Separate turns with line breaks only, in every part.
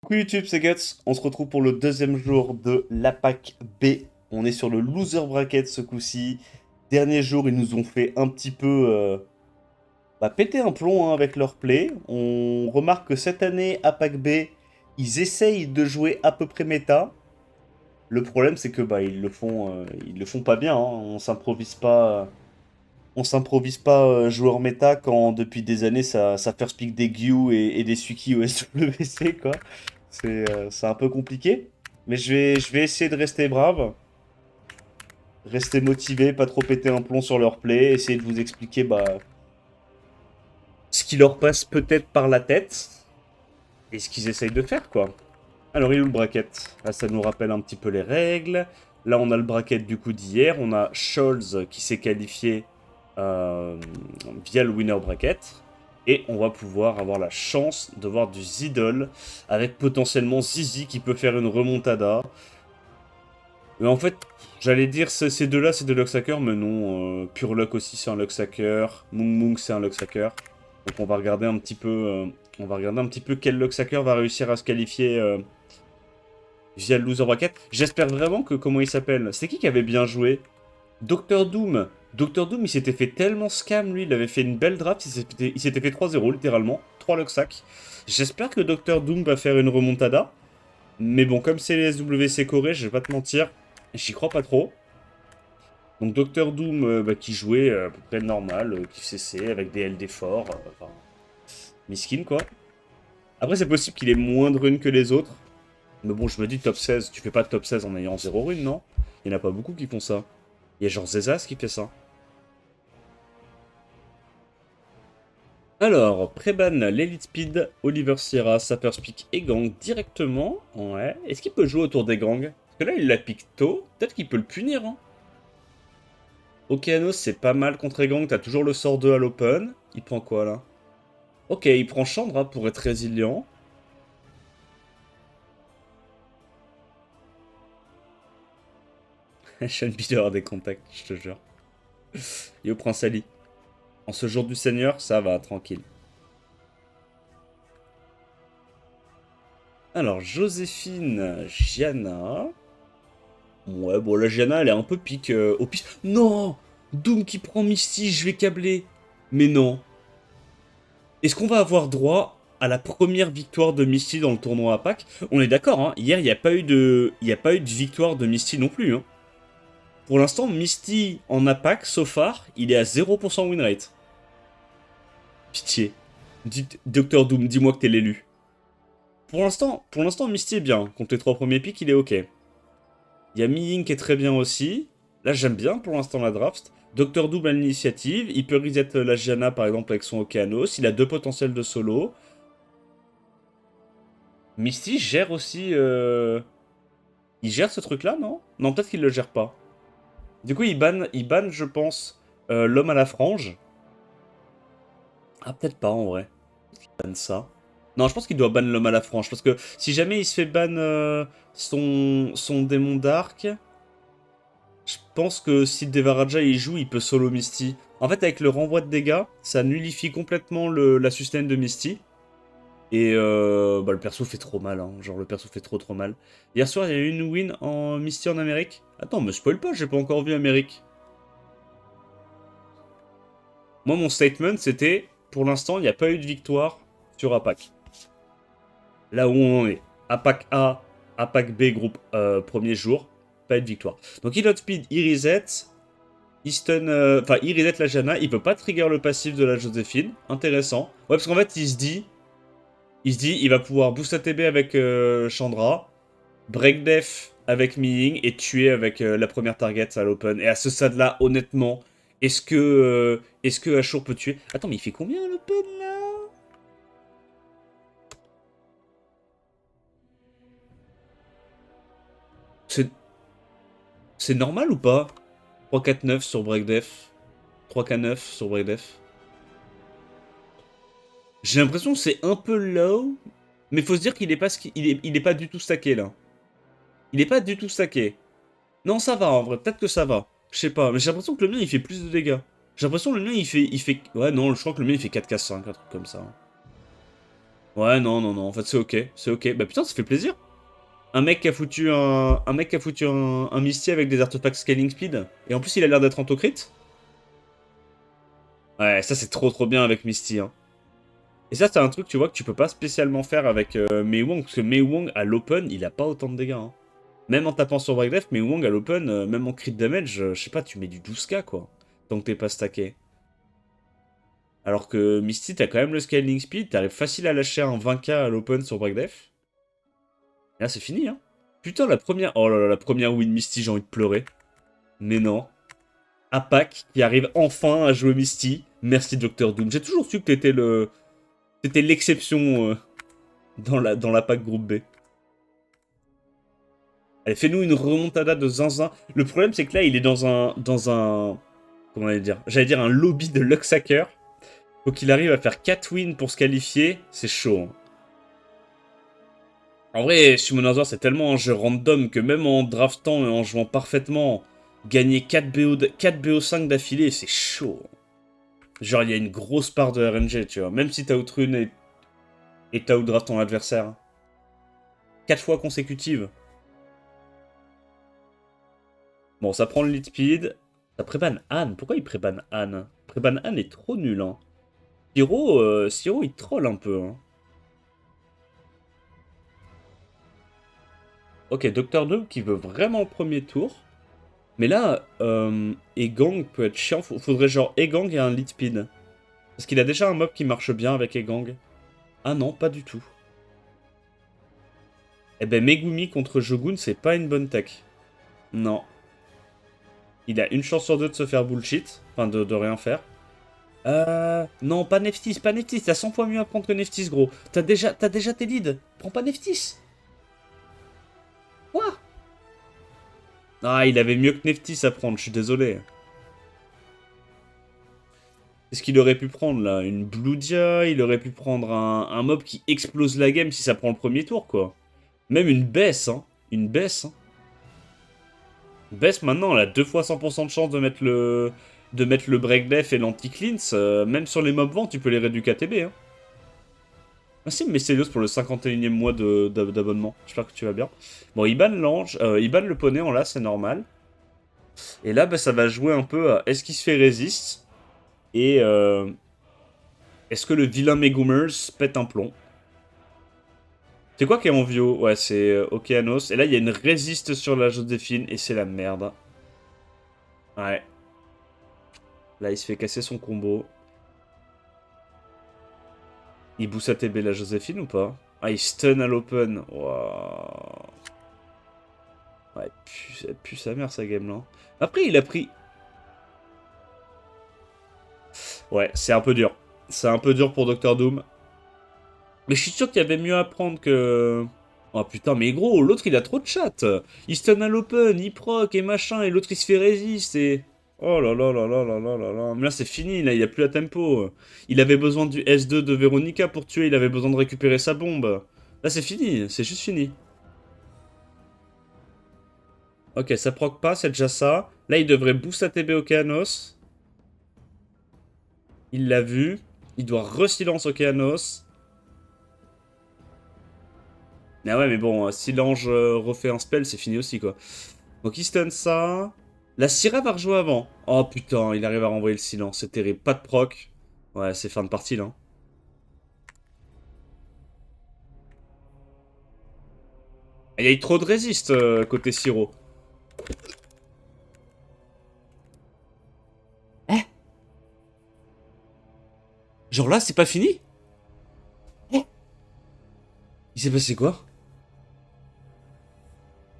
Coucou YouTube, c'est Guts. On se retrouve pour le deuxième jour de l'APAC B. On est sur le loser bracket ce coup-ci. Dernier jour, ils nous ont fait un petit peu péter un plomb hein, avec leur play. On remarque que cette année, APAC B, ils essayent de jouer à peu près méta. Le problème, c'est que ils le font pas bien. Hein. On s'improvise pas joueur méta quand depuis des années ça first pick des Gyu et des Suki au SWC quoi. C'est un peu compliqué. Mais je vais essayer de rester brave, rester motivé, pas trop péter un plomb sur leur play, essayer de vous expliquer ce qui leur passe peut-être par la tête et ce qu'ils essayent de faire quoi. Alors il est où le bracket? Là ça nous rappelle un petit peu les règles. Là on a le bracket du coup d'hier. On a Scholz qui s'est qualifié euh, via le winner bracket. Et on va pouvoir avoir la chance de voir du Zidol avec potentiellement Zizi qui peut faire une remontada. Mais en fait, j'allais dire ces deux-là, c'est des Luxhackers, mais non. Pure Luck aussi, c'est un Luxhacker. Mung Mung, c'est un Luxhacker. Donc on va regarder un petit peu, quel Luxhacker va réussir à se qualifier via le loser bracket. J'espère vraiment que, comment il s'appelle? C'est qui avait bien joué? Docteur Doom. Docteur Doom, il s'était fait tellement scam, lui. Il avait fait une belle draft. Il s'était fait 3-0, littéralement. 3 Luxhack. J'espère que Docteur Doom va faire une remontada. Mais bon, comme c'est les SWC Corée, je vais pas te mentir, j'y crois pas trop. Donc Docteur Doom qui jouait à peu près normal, qui CC avec des LD forts, enfin, miskin quoi. Après c'est possible qu'il ait moins de runes que les autres. Mais bon, je me dis top 16, tu fais pas de top 16 en ayant 0 runes, non? Il y en a pas beaucoup qui font ça. Il y a genre Zezas qui fait ça. Alors, Preban, l'Elite Speed, Oliver Sierra, Sapper Speak et Gang directement. Ouais. Est-ce qu'il peut jouer autour des gangs? Parce que là, il la pique tôt. Peut-être qu'il peut le punir, hein. Okeanos, c'est pas mal contre Gang. T'as toujours le sort 2 à l'open. Il prend quoi, là? Ok, il prend Chandra pour être résilient. Sean Beater a des contacts, je te jure. Yo, Prince Ali. En ce jour du Seigneur, ça va, tranquille. Alors, Joséphine, Gianna. Ouais, bon, la Gianna, elle est un peu pique au pif. Non! Doom qui prend Misty, je vais câbler. Mais non. Est-ce qu'on va avoir droit à la première victoire de Misty dans le tournoi à Pâques? On est d'accord, hein. Hier, il n'y a pas eu de... Il n'y a pas eu de victoire de Misty non plus, hein. Pour l'instant, Misty en APAC, so far, il est à 0% win rate. Pitié. Docteur Doom, dis-moi que t'es l'élu. Pour l'instant, Misty est bien. Contre les 3 premiers pics, il est ok. Il y a Mi-Ying qui est très bien aussi. Là, j'aime bien pour l'instant la draft. Docteur Doom a l'initiative. Il peut reset la Gianna par exemple avec son Okeanos. Il a 2 potentiels de solo. Misty gère aussi. Il gère ce truc là, non? Non, peut-être qu'il le gère pas. Du coup, il banne je pense, l'homme à la frange. Ah, peut-être pas en vrai. Il banne ça. Non, je pense qu'il doit ban l'homme à la frange. Parce que si jamais il se fait ban son démon d'arc. Je pense que si Devaraja il joue, il peut solo Misty. En fait, avec le renvoi de dégâts, ça nullifie complètement la sustain de Misty. Et le perso fait trop mal, hein. Genre le perso fait trop mal. Hier soir, il y a eu une win en Misty en Amérique. Attends, me spoil pas, j'ai pas encore vu Amérique. Moi, mon statement, c'était, pour l'instant, il n'y a pas eu de victoire sur APAC. Là où on en est. APAC A, APAC B, groupe premier jour, pas eu de victoire. Donc, il speed, il reset. Il stun, enfin, il reset la Jana, il peut pas trigger le passif de la Joséphine. Intéressant. Ouais, parce qu'en fait, il va pouvoir boost ATB avec Chandra, break def avec Miying et tuer avec la première target à l'open. Et à ce stade-là, honnêtement, est-ce que Ashur peut tuer? Attends, mais il fait combien à l'open là? C'est c'est normal ou pas? 3-4-9 sur break def. 3K9 sur break def. J'ai l'impression que c'est un peu low, mais faut se dire qu'il est pas, il est pas du tout stacké là. Il est pas du tout stacké. Non, ça va en vrai, peut-être que ça va. Je sais pas, mais j'ai l'impression que le mien il fait plus de dégâts. J'ai l'impression que le mien il fait. Ouais, non, je crois que le mien il fait 4K5, un truc comme ça. Ouais, non, non, non, en fait, c'est ok. C'est ok. Bah putain, ça fait plaisir. Un mec qui a foutu un Misty avec des artefacts scaling speed. Et en plus, il a l'air d'être en crit. Ouais, ça, c'est trop trop bien avec Misty, hein. Et ça, c'est un truc, tu vois, que tu peux pas spécialement faire avec Mei Wong. Parce que Mei Wong, à l'open, il a pas autant de dégâts, hein. Même en tapant sur Breakdef, Mei Wong, à l'open, même en crit damage, je sais pas, tu mets du 12k, quoi. Tant que t'es pas stacké. Alors que Misty, t'as quand même le scaling speed, t'arrives facile à lâcher un 20k à l'open sur Breakdef. Et là, c'est fini, hein. Putain, la première... Oh là là, la première win Misty, j'ai envie de pleurer. Mais non. Apak, qui arrive enfin à jouer Misty. Merci Docteur Doom. J'ai toujours su que t'étais le... T'étais l'exception dans la pack groupe B. Allez, fais-nous une remontada de zinzin. Le problème, c'est que là, il est dans un... Comment on va dire? J'allais dire un lobby de Luxhacker. Faut qu'il arrive à faire 4 wins pour se qualifier. C'est chaud, hein. En vrai, Summoner's c'est tellement un jeu random que même en draftant et en jouant parfaitement, gagner 4 BO5 d'affilée, c'est chaud. Genre, il y a une grosse part de RNG, tu vois. Même si t'as outrune et t'as outdraft ton adversaire. 4 fois consécutives. Bon, ça prend le lead speed. Ça prébanne Anne. Pourquoi il prébanne Anne? Prébanne Anne est trop nul, hein. Siro, il troll un peu, hein. Ok, Docteur Doom qui veut vraiment le premier tour. Mais là, Egang peut être chiant. Faudrait genre Egang et un lead speed. Parce qu'il a déjà un mob qui marche bien avec Egang. Ah non, pas du tout. Eh ben, Megumi contre Shogun, c'est pas une bonne tech. Non. Il a une chance sur deux de se faire bullshit. Enfin, de rien faire. Non, pas Neftis, pas Neftis. T'as 100 fois mieux à prendre que Neftis, gros. T'as déjà tes leads. Prends pas Neftis. Quoi? Ah, il avait mieux que Neftis à prendre, je suis désolé. Qu'est-ce qu'il aurait pu prendre, là? Une Bludia, il aurait pu prendre un mob qui explose la game si ça prend le premier tour, quoi. Même une baisse, hein. Une baisse, hein. Baisse, maintenant, elle a 2 fois 100% de chance de mettre le break def et l'anti-cleanse. Même sur les mobs vents, tu peux les réduire KTB, hein. Merci Messelios pour le 51e mois d'abonnement. J'espère que tu vas bien. Bon, il ban l'ange, il ban le poney en là, c'est normal. Et là, bah, ça va jouer un peu à est-ce qu'il se fait résiste et est-ce que le vilain Megumers pète un plomb. C'est quoi qui est en vio? Ouais, c'est Okeanos. Et là, il y a une résiste sur la Joséphine et c'est la merde. Ouais. Là, il se fait casser son combo. Il boost à TB la Joséphine ou pas? Ah, il stun à l'open. Waouh. Ouais, elle pue sa mère, sa game là. Après, il a pris... Ouais, c'est un peu dur. C'est un peu dur pour Docteur Doom. Mais je suis sûr qu'il y avait mieux à prendre que... Oh putain, mais gros, l'autre il a trop de chat. Il stun à l'open, il proc et machin, et l'autre il se fait résiste et... Oh là là là là là là là là. Mais là c'est fini, là il n'y a plus à tempo. Il avait besoin du S2 de Veronica pour tuer, il avait besoin de récupérer sa bombe. Là c'est fini, c'est juste fini. Ok, ça proc pas, c'est déjà ça. Là il devrait boost ATB Okeanos. Il l'a vu. Il doit re-silence Okeanos. Ah ouais, mais bon, si l'ange refait un spell, c'est fini aussi, quoi. Donc il stun ça. La Syrah va rejouer avant. Oh putain, il arrive à renvoyer le silence, c'est terrible. Pas de proc. Ouais, c'est fin de partie, là. Il y a eu trop de résist côté Siro. Eh? Genre là, c'est pas fini? Eh? Il s'est passé quoi?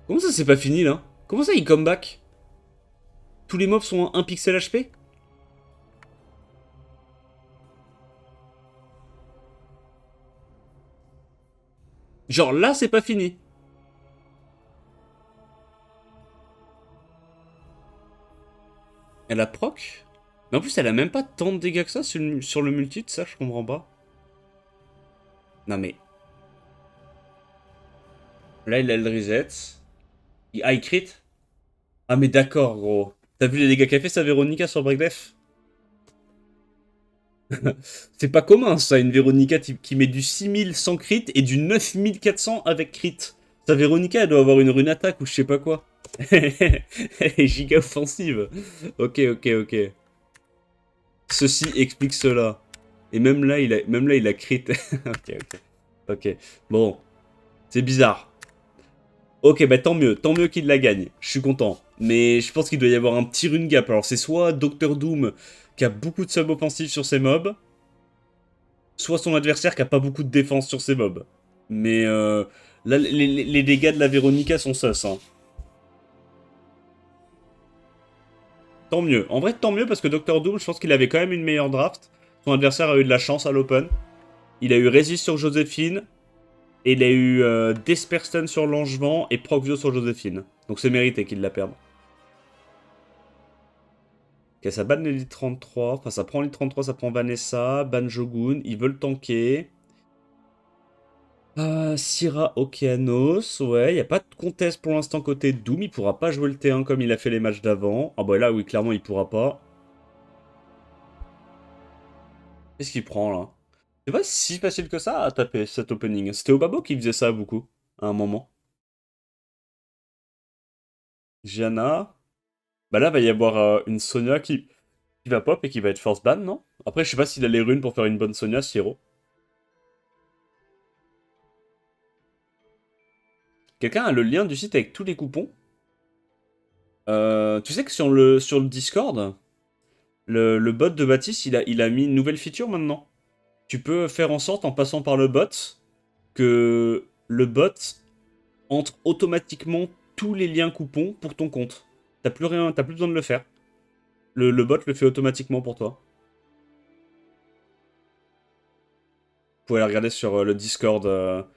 Comment ça, c'est pas fini, là? Comment ça, il come back? Tous les mobs sont à 1 pixel HP? Genre là, c'est pas fini. Elle a proc? Mais en plus, elle a même pas tant de dégâts que ça sur le multi, ça, je comprends pas. Non mais... Là, il a le reset. Ah, il crit? Ah mais d'accord, gros. T'as vu les dégâts qu'a fait sa Véronica sur Breakdef? C'est pas commun, ça, une Véronica qui met du 6000 sans crit et du 9400 avec crit. Sa Véronica, elle doit avoir une rune attaque ou je sais pas quoi. Elle est giga offensive. Ok, ok, ok. Ceci explique cela. Et même là, il a crit. Ok, ok. Ok. Bon. C'est bizarre. Ok, bah tant mieux qu'il la gagne. Je suis content. Mais je pense qu'il doit y avoir un petit rune gap. Alors c'est soit Docteur Doom qui a beaucoup de sub offensifs sur ses mobs, soit son adversaire qui a pas beaucoup de défense sur ses mobs. Mais là, les dégâts de la Véronica sont sus. Hein. Tant mieux. En vrai, tant mieux parce que Docteur Doom, je pense qu'il avait quand même une meilleure draft. Son adversaire a eu de la chance à l'open. Il a eu Resist sur Joséphine. Et il a eu Desperstun sur Langevent et Procvio sur Joséphine. Donc c'est mérité qu'il la perde. Ok, ça ban l'Elite 33. Enfin, ça prend l'Elite 33, ça prend Vanessa, ban Jogun. Ils veulent tanker. Syrah Okeanos, ouais, il n'y a pas de contest pour l'instant côté Doom, il pourra pas jouer le T1 comme il a fait les matchs d'avant. Ah bah là, oui, clairement, il pourra pas. Qu'est-ce qu'il prend, là? C'est pas si facile que ça à taper, cet opening. C'était Obabo qui faisait ça, beaucoup, à un moment. Gianna. Bah là, va y avoir une Sonia qui va pop et qui va être force ban, non? Après, je sais pas s'il a les runes pour faire une bonne Sonia, Siro. Quelqu'un a le lien du site avec tous les coupons? Tu sais que sur le Discord, le bot de Baptiste, il a mis une nouvelle feature maintenant. Tu peux faire en sorte, en passant par le bot, que le bot entre automatiquement tous les liens coupons pour ton compte. T'as plus besoin de le faire. Le bot le fait automatiquement pour toi. Vous pouvez aller regarder sur le Discord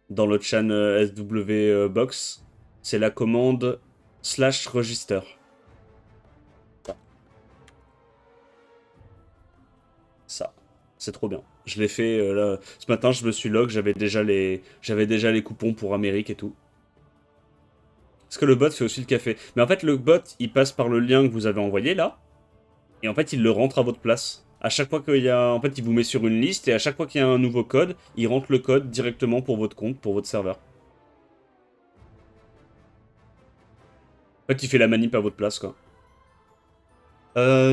dans le channel SW Box. C'est la commande /register. Ça. C'est trop bien. Je l'ai fait là. Ce matin, je me suis log, j'avais déjà les coupons pour Amérique et tout. Parce que le bot fait aussi le café. Mais en fait, le bot, il passe par le lien que vous avez envoyé là. Et en fait, il le rentre à votre place. À chaque fois qu'il y a. En fait, il vous met sur une liste. Et à chaque fois qu'il y a un nouveau code, il rentre le code directement pour votre compte, pour votre serveur. En fait, il fait la manip à votre place, quoi.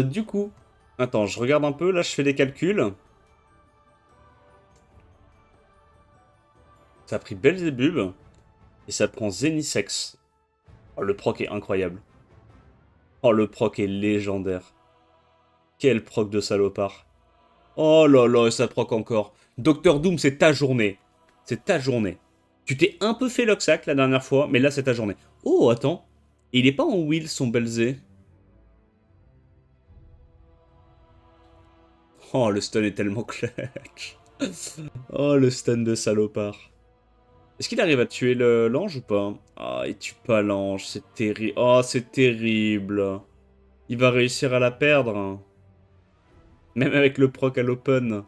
Du coup. Attends, je regarde un peu. Là, je fais des calculs. Ça a pris Belzebub. Et ça prend Zenisex. Oh, le proc est incroyable. Oh, le proc est légendaire. Quel proc de salopard. Oh là là, et ça proc encore. Docteur Doom, c'est ta journée. C'est ta journée. Tu t'es un peu fait Loxac la dernière fois, mais là, c'est ta journée. Oh, attends. Il est pas en wheel, son Belzé. Oh, le stun est tellement clutch. Oh, le stun de salopard. Est-ce qu'il arrive à tuer l'ange ou pas? Ah, il tue pas l'ange, c'est terrible. Oh, c'est terrible. Il va réussir à la perdre. Hein. Même avec le proc à l'open.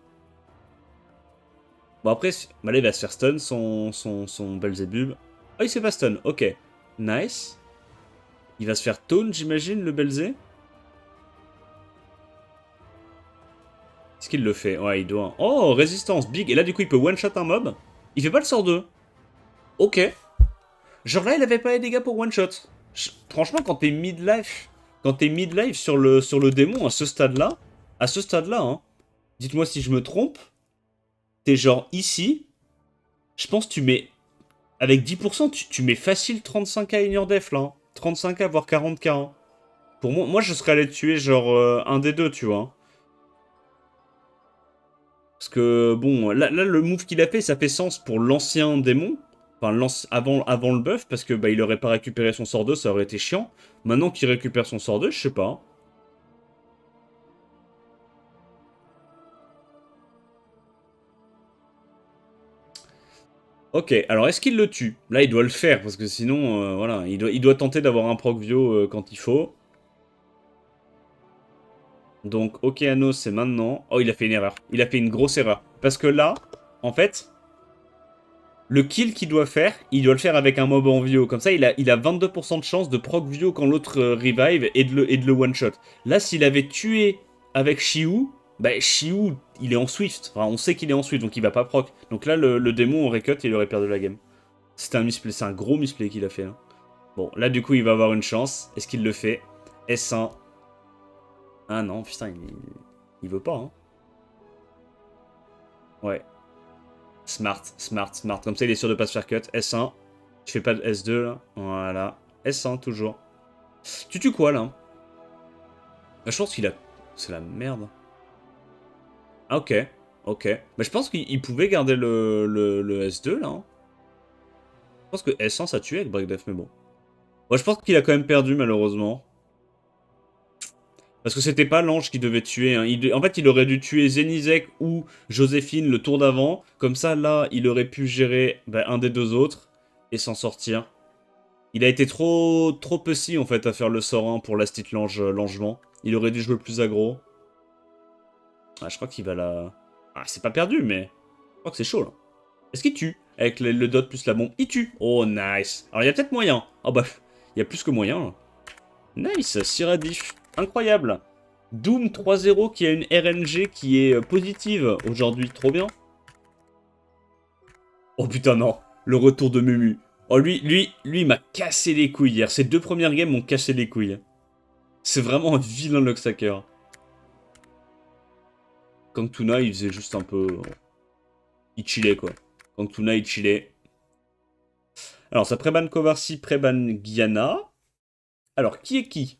Bon après, là il va se faire stun son Belzebub. Oh il s'est pas stun, ok. Nice. Il va se faire taunt j'imagine le Belzé. Est-ce qu'il le fait? Ouais il doit. Oh résistance big. Et là du coup il peut one shot un mob. Il fait pas le sort 2. Ok. Genre là il avait pas les dégâts pour one shot. Franchement quand t'es mid-life. Quand t'es mid-life sur le démon à ce stade-là. À ce stade-là hein. Dites-moi si je me trompe. T'es genre ici. Je pense que tu mets. Avec 10%, tu mets facile 35k in your def là. Hein. 35k voire 40k. Hein. Pour moi, je serais allé tuer genre un des deux, tu vois. Hein. Parce que bon, là le move qu'il a fait, ça fait sens pour l'ancien démon. Enfin, avant le buff, parce que bah, il aurait pas récupéré son sort 2, ça aurait été chiant. Maintenant qu'il récupère son sort 2, je sais pas. Hein. Ok, alors est-ce qu'il le tue? Là, il doit le faire, parce que sinon, voilà, il doit tenter d'avoir un Procvio quand il faut. Donc, Okeanos, c'est maintenant. Oh, il a fait une erreur. Il a fait une grosse erreur. Parce que là, en fait, le kill qu'il doit faire, il doit le faire avec un mob en Vio. Comme ça, il a 22% de chance de proc Vio quand l'autre revive et de le one-shot. Là, s'il avait tué avec Shiu, bah, Shiu, il est en Swift. Enfin, on sait qu'il est en Swift, donc il va pas proc. Donc là, le démon aurait cut et il aurait perdu la game. C'était un misplay, c'est un gros misplay qu'il a fait là. Bon, là du coup, il va avoir une chance. Est-ce qu'il le fait? S1. Ah non, putain, il veut pas, hein. Ouais. Smart, smart, smart. Comme ça, il est sûr de pas se faire cut. S1. Tu fais pas de S2 là. Voilà. S1 toujours. Tu tues quoi là? Je pense qu'il a... C'est la merde. Ah ok. Ok. Mais je pense qu'il pouvait garder le S2 là. Hein. Je pense que S1 ça tuait avec Breakdef, mais bon. Moi je pense qu'il a quand même perdu malheureusement. Parce que c'était pas l'ange qui devait tuer. Hein. En fait, il aurait dû tuer Zenizek ou Joséphine le tour d'avant. Comme ça, là, il aurait pu gérer un des deux autres et s'en sortir. Il a été trop pussy en fait à faire le sort 1 pour l'Astit Langement. Il aurait dû jouer plus aggro. Ah, je crois qu'il va la... Ah, c'est pas perdu, mais... Je crois que c'est chaud, là. Est-ce qu'il tue? Avec le dot plus la bombe. Il tue. Oh, nice. Alors, il y a peut-être moyen. Oh, bah, il y a plus que moyen, là. Nice, Siradif. Incroyable. Doom 3-0 qui a une RNG qui est positive aujourd'hui. Trop bien. Oh, putain, non. Le retour de Mumu. Oh, lui, il m'a cassé les couilles hier. Ces deux premières games m'ont cassé les couilles. C'est vraiment un vilain Locksacker. Kangtuna, il faisait juste un peu... Il chillait, quoi. Kangtuna, il chillait. Alors, ça pré-ban Kovarsi, pré-ban Guyana. Alors, qui est qui?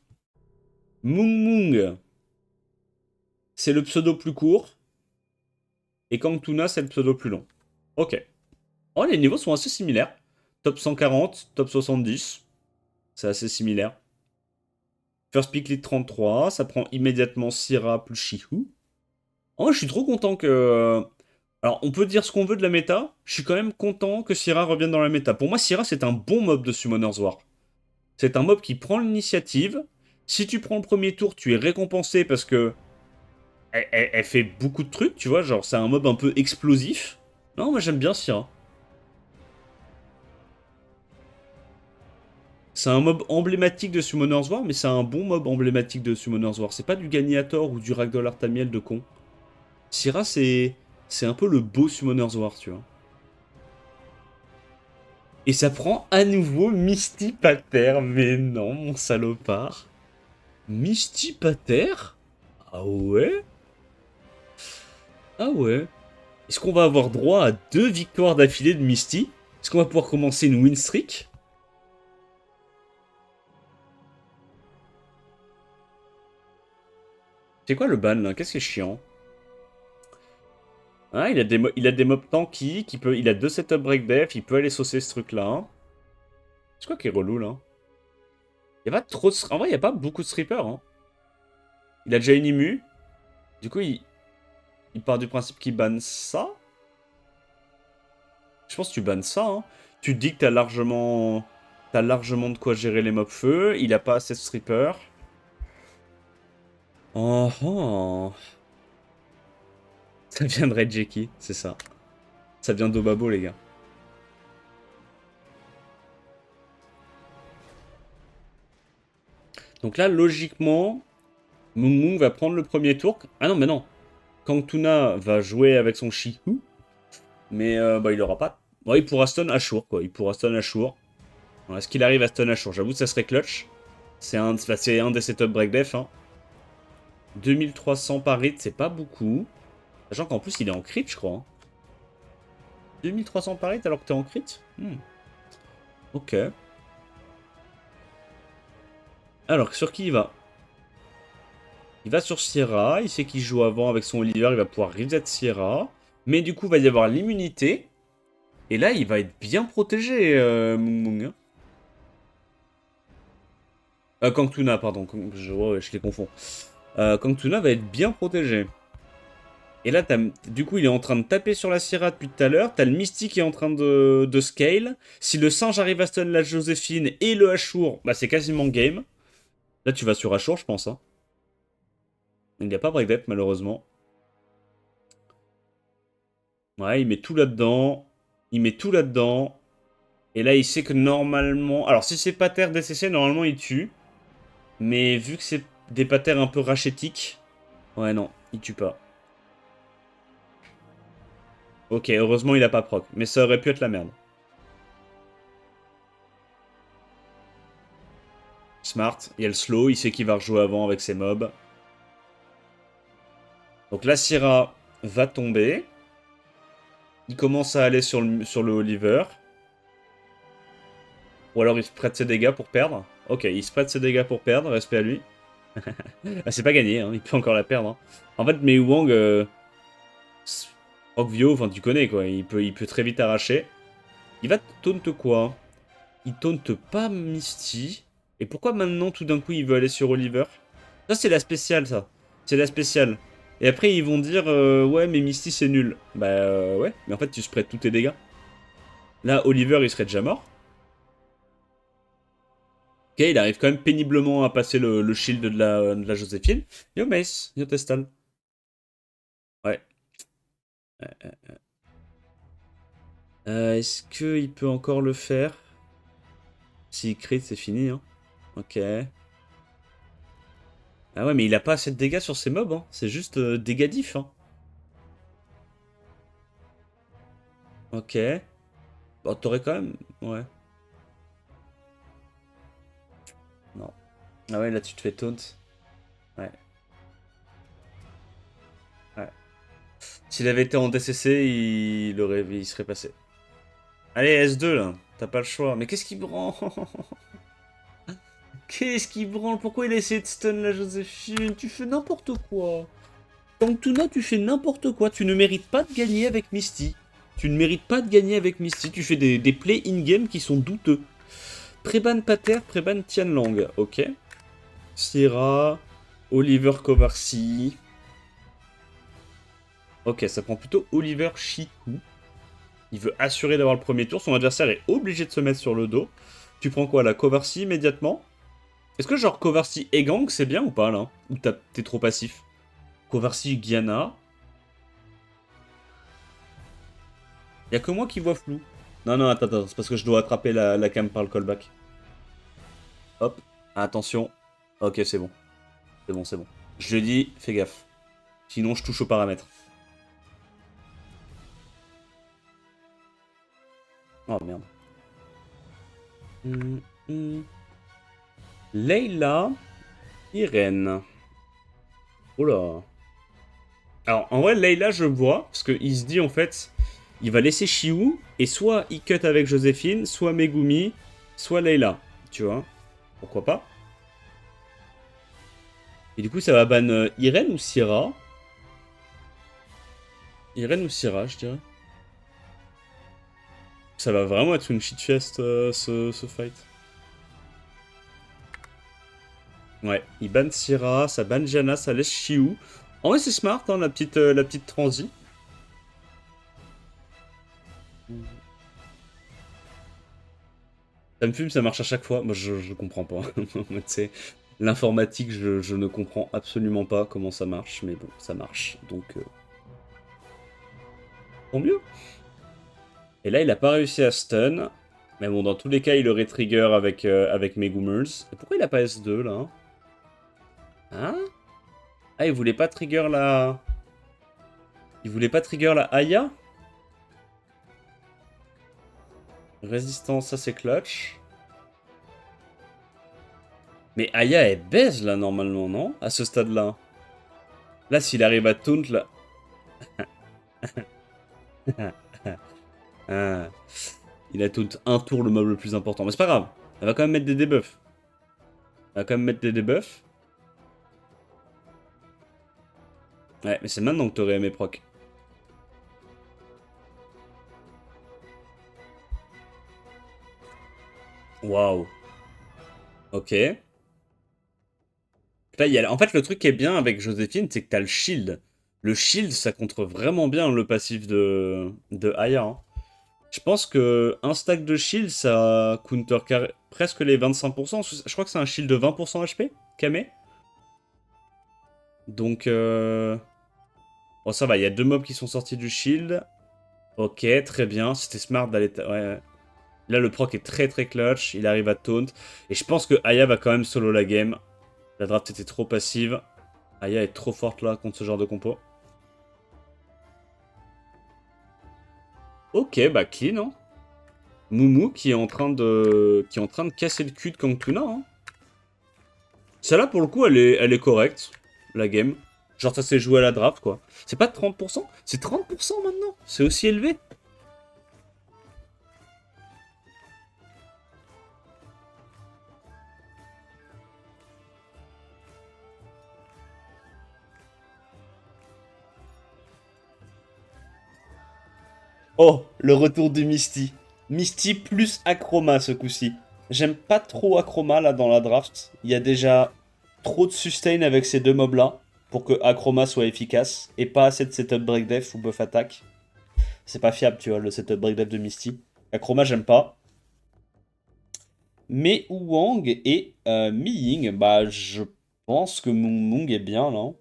Mung Mung, c'est le pseudo plus court. Et Kangtuna, c'est le pseudo plus long. Ok. Oh, les niveaux sont assez similaires. Top 140, top 70. C'est assez similaire. First pick lead 33. Ça prend immédiatement Syrah plus Shihu. Oh, je suis trop content que... Alors, on peut dire ce qu'on veut de la méta. Je suis quand même content que Syrah revienne dans la méta. Pour moi, Syrah, c'est un bon mob de Summoner's War. C'est un mob qui prend l'initiative. Si tu prends le premier tour, tu es récompensé parce que... Elle fait beaucoup de trucs, tu vois. Genre, c'est un mob un peu explosif. Non, moi, j'aime bien Syrah. C'est un mob emblématique de Summoner's War, mais c'est un bon mob emblématique de Summoner's War. C'est pas du Ganiator ou du Ragdoll Artamiel de con. Syrah, c'est un peu le beau Summoner's War, tu vois. Et ça prend à nouveau Misty Pater. Mais non, mon salopard. Misty Pater? Ah ouais? Ah ouais? Est-ce qu'on va avoir droit à 2 victoires d'affilée de Misty? Est-ce qu'on va pouvoir commencer une win streak? C'est quoi le ban là? Qu'est-ce qui est chiant? Ah, il a des mobs tanky, il a 2 setup break def, il peut aller saucer ce truc là. C'est quoi qui est relou là? Y a pas trop de... En vrai, il y a pas beaucoup de strippers. Hein. Il a déjà une immu. Du coup, il part du principe qu'il banne ça. Je pense que tu bannes ça. Hein. Tu te dis que t'as largement de quoi gérer les mobs feu. Il a pas assez de strippers. Oh, oh. Ça vient de Red Jackie, c'est ça. Ça vient d'Obabo, les gars. Donc là, logiquement, Mung Mung va prendre le premier tour. Ah non, mais non. Kangtuna va jouer avec son Shihu. Mais il aura pas... Bon, il pourra stun Ashur, quoi. Il pourra stun Ashur. Est-ce qu'il arrive à stun Ashur? J'avoue que ça serait clutch. C'est un des setups break def. Hein. 2300 par hit, c'est pas beaucoup. Sachant qu'en plus, il est en crit, je crois. 2300 par hit alors que t'es en crit Ok. Alors, sur qui il va? Il va sur Sierra. Il sait qu'il joue avant avec son Oliver. Il va pouvoir reset Sierra. Mais du coup, il va y avoir l'immunité. Et là, il va être bien protégé, Mung Mung. Kangtuna, pardon. Je les confonds. Kangtuna va être bien protégé. Et là, du coup, il est en train de taper sur la Syrah depuis tout à l'heure. T'as le Mystique qui est en train de scale. Si le singe arrive à stun la Joséphine et le Ashur, bah c'est quasiment game. Là, tu vas sur Ashur, je pense. Hein. Il n'y a pas break malheureusement. Ouais, il met tout là-dedans. Il met tout là-dedans. Et là, il sait que normalement... Alors, si c'est pater DCC, normalement, il tue. Mais vu que c'est des paters un peu rachétiques... Ouais, non, il tue pas. Ok, heureusement il a pas proc. Mais ça aurait pu être la merde. Smart, il y a le slow, il sait qu'il va rejouer avant avec ses mobs. Donc la Syrah va tomber. Il commence à aller sur le Oliver. Ou alors il se prête ses dégâts pour perdre. Ok, il se prête ses dégâts pour perdre, respect à lui. Ah, c'est pas gagné, hein, il peut encore la perdre. Hein. En fait, Mei Wang, Rockvio, enfin tu connais quoi, il peut très vite arracher. Il va taunt quoi? Il taunt pas Misty. Et pourquoi maintenant tout d'un coup il veut aller sur Oliver? Ça c'est la spéciale ça. C'est la spéciale. Et après ils vont dire ouais mais Misty c'est nul. Bah ouais, mais en fait tu spreads tous tes dégâts. Là Oliver il serait déjà mort. Ok, il arrive quand même péniblement à passer le shield de la Joséphine. Yo Mace, yo Testal. Ouais. Est-ce qu'il peut encore le faire? S'il crit, c'est fini, hein. Ok. Ah ouais, mais il a pas assez de dégâts sur ses mobs, hein. C'est juste dégâts diff, hein. Ok. Bon, t'aurais quand même... Ouais. Non. Ah ouais, là, tu te fais taunt. Ouais. Ouais. S'il avait été en DCC, il serait passé. Allez, S2, là. T'as pas le choix. Mais qu'est-ce qu'il branle? Qu'est-ce qu'il branle? Pourquoi il a essayé de stun la Joséphine? Tu fais n'importe quoi. Tuna, tu fais n'importe quoi. Tu ne mérites pas de gagner avec Misty. Tu ne mérites pas de gagner avec Misty. Tu fais des plays in-game qui sont douteux. Préban Pater, Préban Tianlang. Ok. Sierra, Oliver Kovarsi. Ok, ça prend plutôt Oliver Shiku. Il veut assurer d'avoir le premier tour. Son adversaire est obligé de se mettre sur le dos. Tu prends quoi, la Kovarsi immédiatement? Est-ce que genre Kovarsi et Gang, c'est bien ou pas là? Ou t'es trop passif? Kovarsi Guyana. Y'a que moi qui vois flou. Non, non, attends, c'est parce que je dois attraper la cam par le callback. Hop, attention. Ok, c'est bon. C'est bon, c'est bon. Je lui dis, fais gaffe. Sinon, je touche aux paramètres. Oh merde. Leila, Irène. Oula. Alors, en vrai, Leila, je vois, parce qu'il se dit, en fait, il va laisser Shiou, et soit il cut avec Joséphine, soit Megumi, soit Leila. Tu vois? Pourquoi pas? Et du coup, ça va ban Irène ou Syrah? Irène ou Syrah, je dirais. Ça va vraiment être une shitfest, ce fight. Ouais, il ban Syrah, ça ban Jana, ça laisse Shiou. En vrai, c'est smart, hein, la petite transi. Ça me fume, ça marche à chaque fois. Moi, je comprends pas. Tu sais, l'informatique, je ne comprends absolument pas comment ça marche. Mais bon, ça marche. Donc, tant mieux. Et là, il a pas réussi à stun. Mais bon, dans tous les cas, il aurait trigger avec Megumers. Et pourquoi il a pas S2, là? Hein? Ah, il voulait pas trigger la... Il voulait pas trigger la Aya? Résistance, ça c'est clutch. Mais Aya, elle baise là normalement, non? À ce stade-là. Là, s'il arrive à taunt là. Ah. Il a taunt un tour le mob le plus important. Mais c'est pas grave. Elle va quand même mettre des debuffs. Elle va quand même mettre des debuffs. Ouais, mais c'est maintenant que t'aurais aimé proc. Waouh. Ok. Là, en fait, le truc qui est bien avec Joséphine, c'est que t'as le shield. Le shield, ça contre vraiment bien le passif de Aya. Hein. Je pense que un stack de shield, ça counter presque les 25%. Je crois que c'est un shield de 20% HP, Kame. Donc, bon, ça va, il y a deux mobs qui sont sortis du shield. Ok, très bien. C'était smart d'aller... Ouais. Là, le proc est très très clutch. Il arrive à taunt. Et je pense que Aya va quand même solo la game. La draft était trop passive. Aya est trop forte là contre ce genre de compo. Ok, bah clean, hein. Moumou qui est en train de casser le cul de Kangtuna, hein. Celle-là, pour le coup, elle est correcte, la game. Genre, ça s'est joué à la draft, quoi. C'est pas 30%, c'est 30% maintenant. C'est aussi élevé. Oh, le retour de Misty. Misty plus Acroma ce coup-ci. J'aime pas trop Acroma là dans la draft. Il y a déjà trop de sustain avec ces deux mobs là pour que Acroma soit efficace et pas assez de setup break def ou buff attack. C'est pas fiable, tu vois, le setup break def de Misty. Acroma, j'aime pas. Mais Wang et Mi-Ying, bah je pense que Mung est bien là.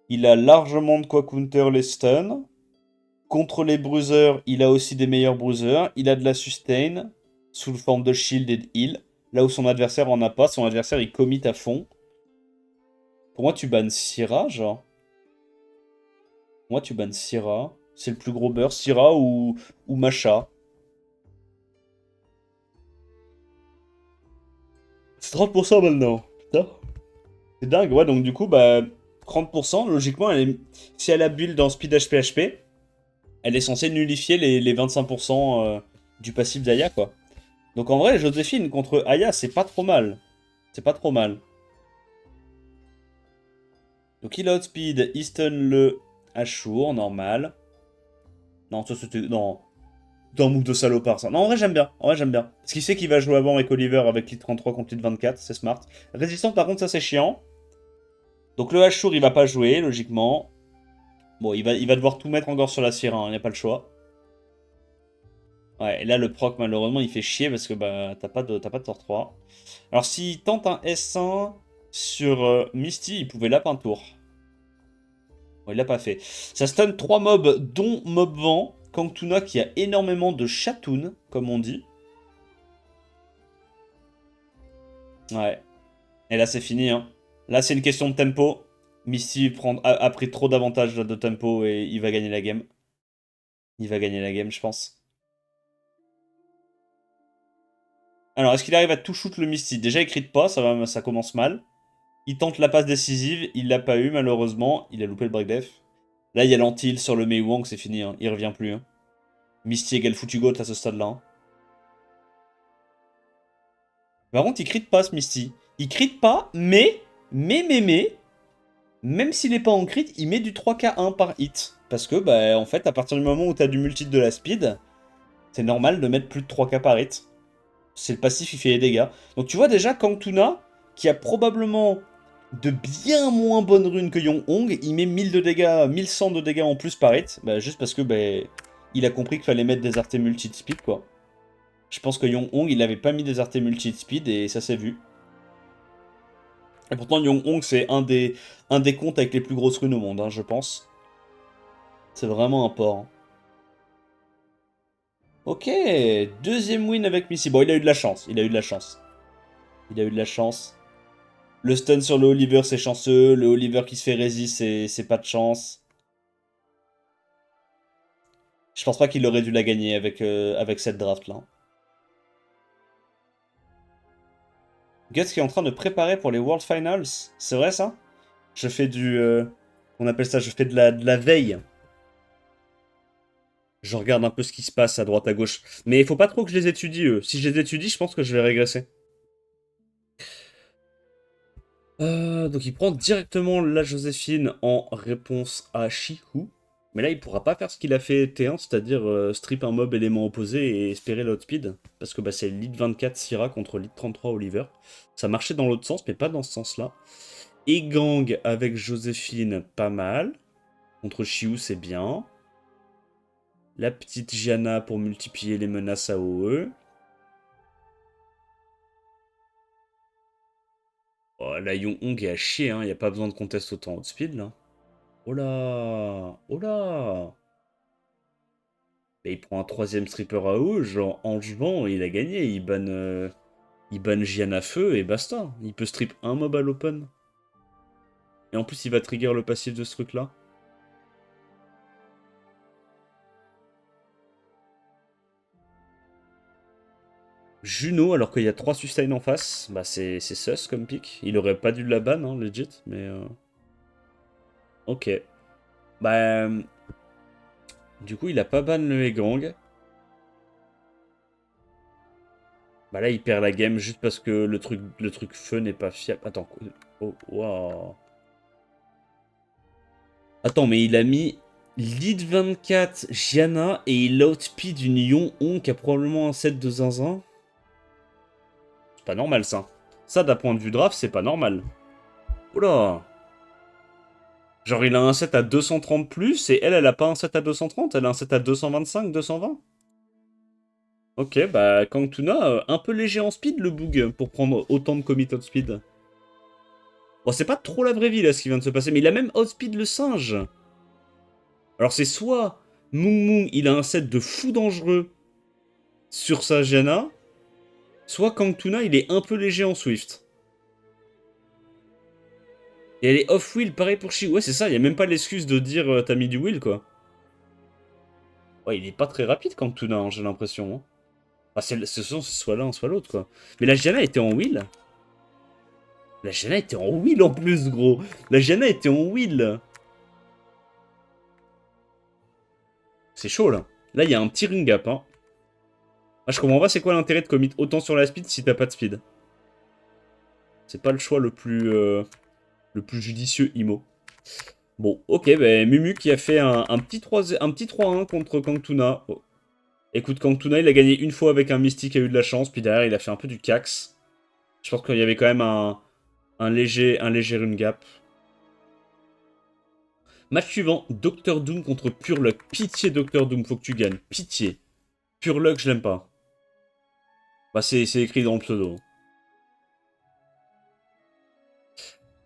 Il a largement de quoi counter les stuns. Contre les bruisers, il a aussi des meilleurs bruisers. Il a de la sustain sous forme de shield et de heal. Là où son adversaire en a pas. Son adversaire, il commit à fond. Pour moi, tu bannes Syra, genre. Pour moi, tu bannes Syra. C'est le plus gros beurre. Syra ou Masha. C'est 30% maintenant. Putain. C'est dingue, ouais. Donc, du coup, bah, 30%, logiquement, si elle a build dans Speed HP, elle est censée nullifier les 25% du passif d'Aya, quoi. Donc en vrai, Joséphine contre Aya, c'est pas trop mal. C'est pas trop mal. Donc il outspeed, il stun le Ashur, normal. Non, ça c'était... Non. C'est un move de salopard, ça. Non, en vrai, j'aime bien. En vrai, j'aime bien. Ce qui fait qu'il va jouer avant avec Oliver avec Lit 33 contre Lit 24, c'est smart. Résistance, par contre, ça c'est chiant. Donc le Ashur, il va pas jouer, logiquement. Bon, il va devoir tout mettre encore sur la Syra, il n'y a pas le choix. Ouais, et là, le proc, malheureusement, il fait chier parce que bah, t'as pas de tort 3. Alors, s'il tente un S1 sur Misty, il pouvait lap un tour. Bon, il l'a pas fait. Ça stun 3 mobs, dont Mob Vent, Kangtuna qui a énormément de chatoun, comme on dit. Ouais. Et là, c'est fini. Hein. Là, c'est une question de tempo. Misty a pris trop d'avantages de tempo et il va gagner la game. Il va gagner la game, je pense. Alors, est-ce qu'il arrive à tout shoot le Misty? Déjà, il crit pas, ça commence mal. Il tente la passe décisive, il l'a pas eu malheureusement. Il a loupé le break def. Là, il y a l'anti sur le Mei Wang, c'est fini. Hein. Il revient plus. Hein. Misty égale foutu goat à ce stade-là. Hein. Par contre, il crit pas ce Misty. Il crit pas, mais, même s'il est pas en crit, il met du 3k1 par hit. Parce que, bah, en fait, à partir du moment où t'as du multi de la speed, c'est normal de mettre plus de 3k par hit. C'est le passif, il fait les dégâts. Donc tu vois déjà, Kangtuna, qui a probablement de bien moins bonnes runes que Yong Hong, il met 1000 de dégâts, 1100 de dégâts en plus par hit, bah, juste parce que bah, il a compris qu'il fallait mettre des artés multi de speed, quoi. Je pense que Yong Hong, il avait pas mis des artés multi de speed et ça s'est vu. Et pourtant, Yong Hong, c'est un des comptes avec les plus grosses runes au monde, hein, je pense. C'est vraiment un port. Hein. Ok, deuxième win avec Missy. Bon, il a eu de la chance, il a eu de la chance. Il a eu de la chance. Le stun sur le Oliver, c'est chanceux. Le Oliver qui se fait résist, c'est pas de chance. Je pense pas qu'il aurait dû la gagner avec cette draft-là. Guts qui est en train de préparer pour les World Finals. C'est vrai, ça? Je fais du... on appelle ça, je fais de la veille. Je regarde un peu ce qui se passe à droite à gauche. Mais il faut pas trop que je les étudie, eux. Si je les étudie, je pense que je vais régresser. Donc il prend directement la Joséphine en réponse à Shihu. Mais là, il pourra pas faire ce qu'il a fait T1, c'est-à-dire strip un mob élément opposé et espérer l'outspeed. Parce que bah, c'est lead 24 Syra contre lead 33 Oliver. Ça marchait dans l'autre sens, mais pas dans ce sens-là. Et Gang avec Joséphine, pas mal. Contre Shihu, c'est bien. La petite Gianna pour multiplier les menaces AOE. Oh, la Yong-Hong est à chier, hein. Y a pas besoin de contest autant outspeed, là. Oh là! Oh là! Et il prend un troisième stripper à eau, genre Angevent, il a gagné. Il banne Gian à feu et basta. Il peut strip un mob à l'open. Et en plus, il va trigger le passif de ce truc-là. Juno, alors qu'il y a 3 sustain en face, bah c'est sus comme pick. Il aurait pas dû la ban, hein, legit, mais... Ok. Bah... Du coup, il a pas ban le Hegang. Bah là, il perd la game juste parce que le truc feu n'est pas fiable. Attends, oh, wow. Attends, mais il a mis lead 24 Gianna et il outspeed une Ion On qui a probablement un set de zinzin. C'est pas normal ça. Ça, d'un point de vue draft, c'est pas normal. Oula. Genre, il a un set à 230 plus et elle a pas un set à 230, elle a un set à 225, 220. Ok, bah, Kangtuna, un peu léger en speed le boog pour prendre autant de commit outspeed. Bon, c'est pas trop la vraie vie là ce qui vient de se passer, mais il a même outspeed le singe. Alors, c'est soit Mung Mung, il a un set de fou dangereux sur sa Janna, soit Kangtuna, il est un peu léger en Swift. Et elle est off-wheel, pareil pour Shi. Ouais, c'est ça, il a même pas l'excuse de dire t'as mis du wheel, quoi. Ouais, il est pas très rapide, Kangtuna, hein, j'ai l'impression. Hein. Enfin, c'est soit l'un, soit l'autre, quoi. Mais la Janna était en wheel. La Janna était en wheel en plus, gros. La Janna était en wheel. C'est chaud, là. Là, il y a un petit ring gap, hein. Ah, je comprends pas c'est quoi l'intérêt de commit autant sur la speed si t'as pas de speed. C'est pas le choix le plus judicieux IMO. Bon, ok, bah, Mumu qui a fait un petit 3-1 contre Kangtuna. Oh. Écoute, Kangtuna, il a gagné une fois avec un Mystique, qui a eu de la chance, puis derrière, il a fait un peu du cax. Je pense qu'il y avait quand même un léger rune gap. Match suivant, Dr Doom contre Pure Luck. Pitié, Dr Doom, faut que tu gagnes. Pitié. Pure Luck, je l'aime pas. Bah, c'est écrit dans le pseudo.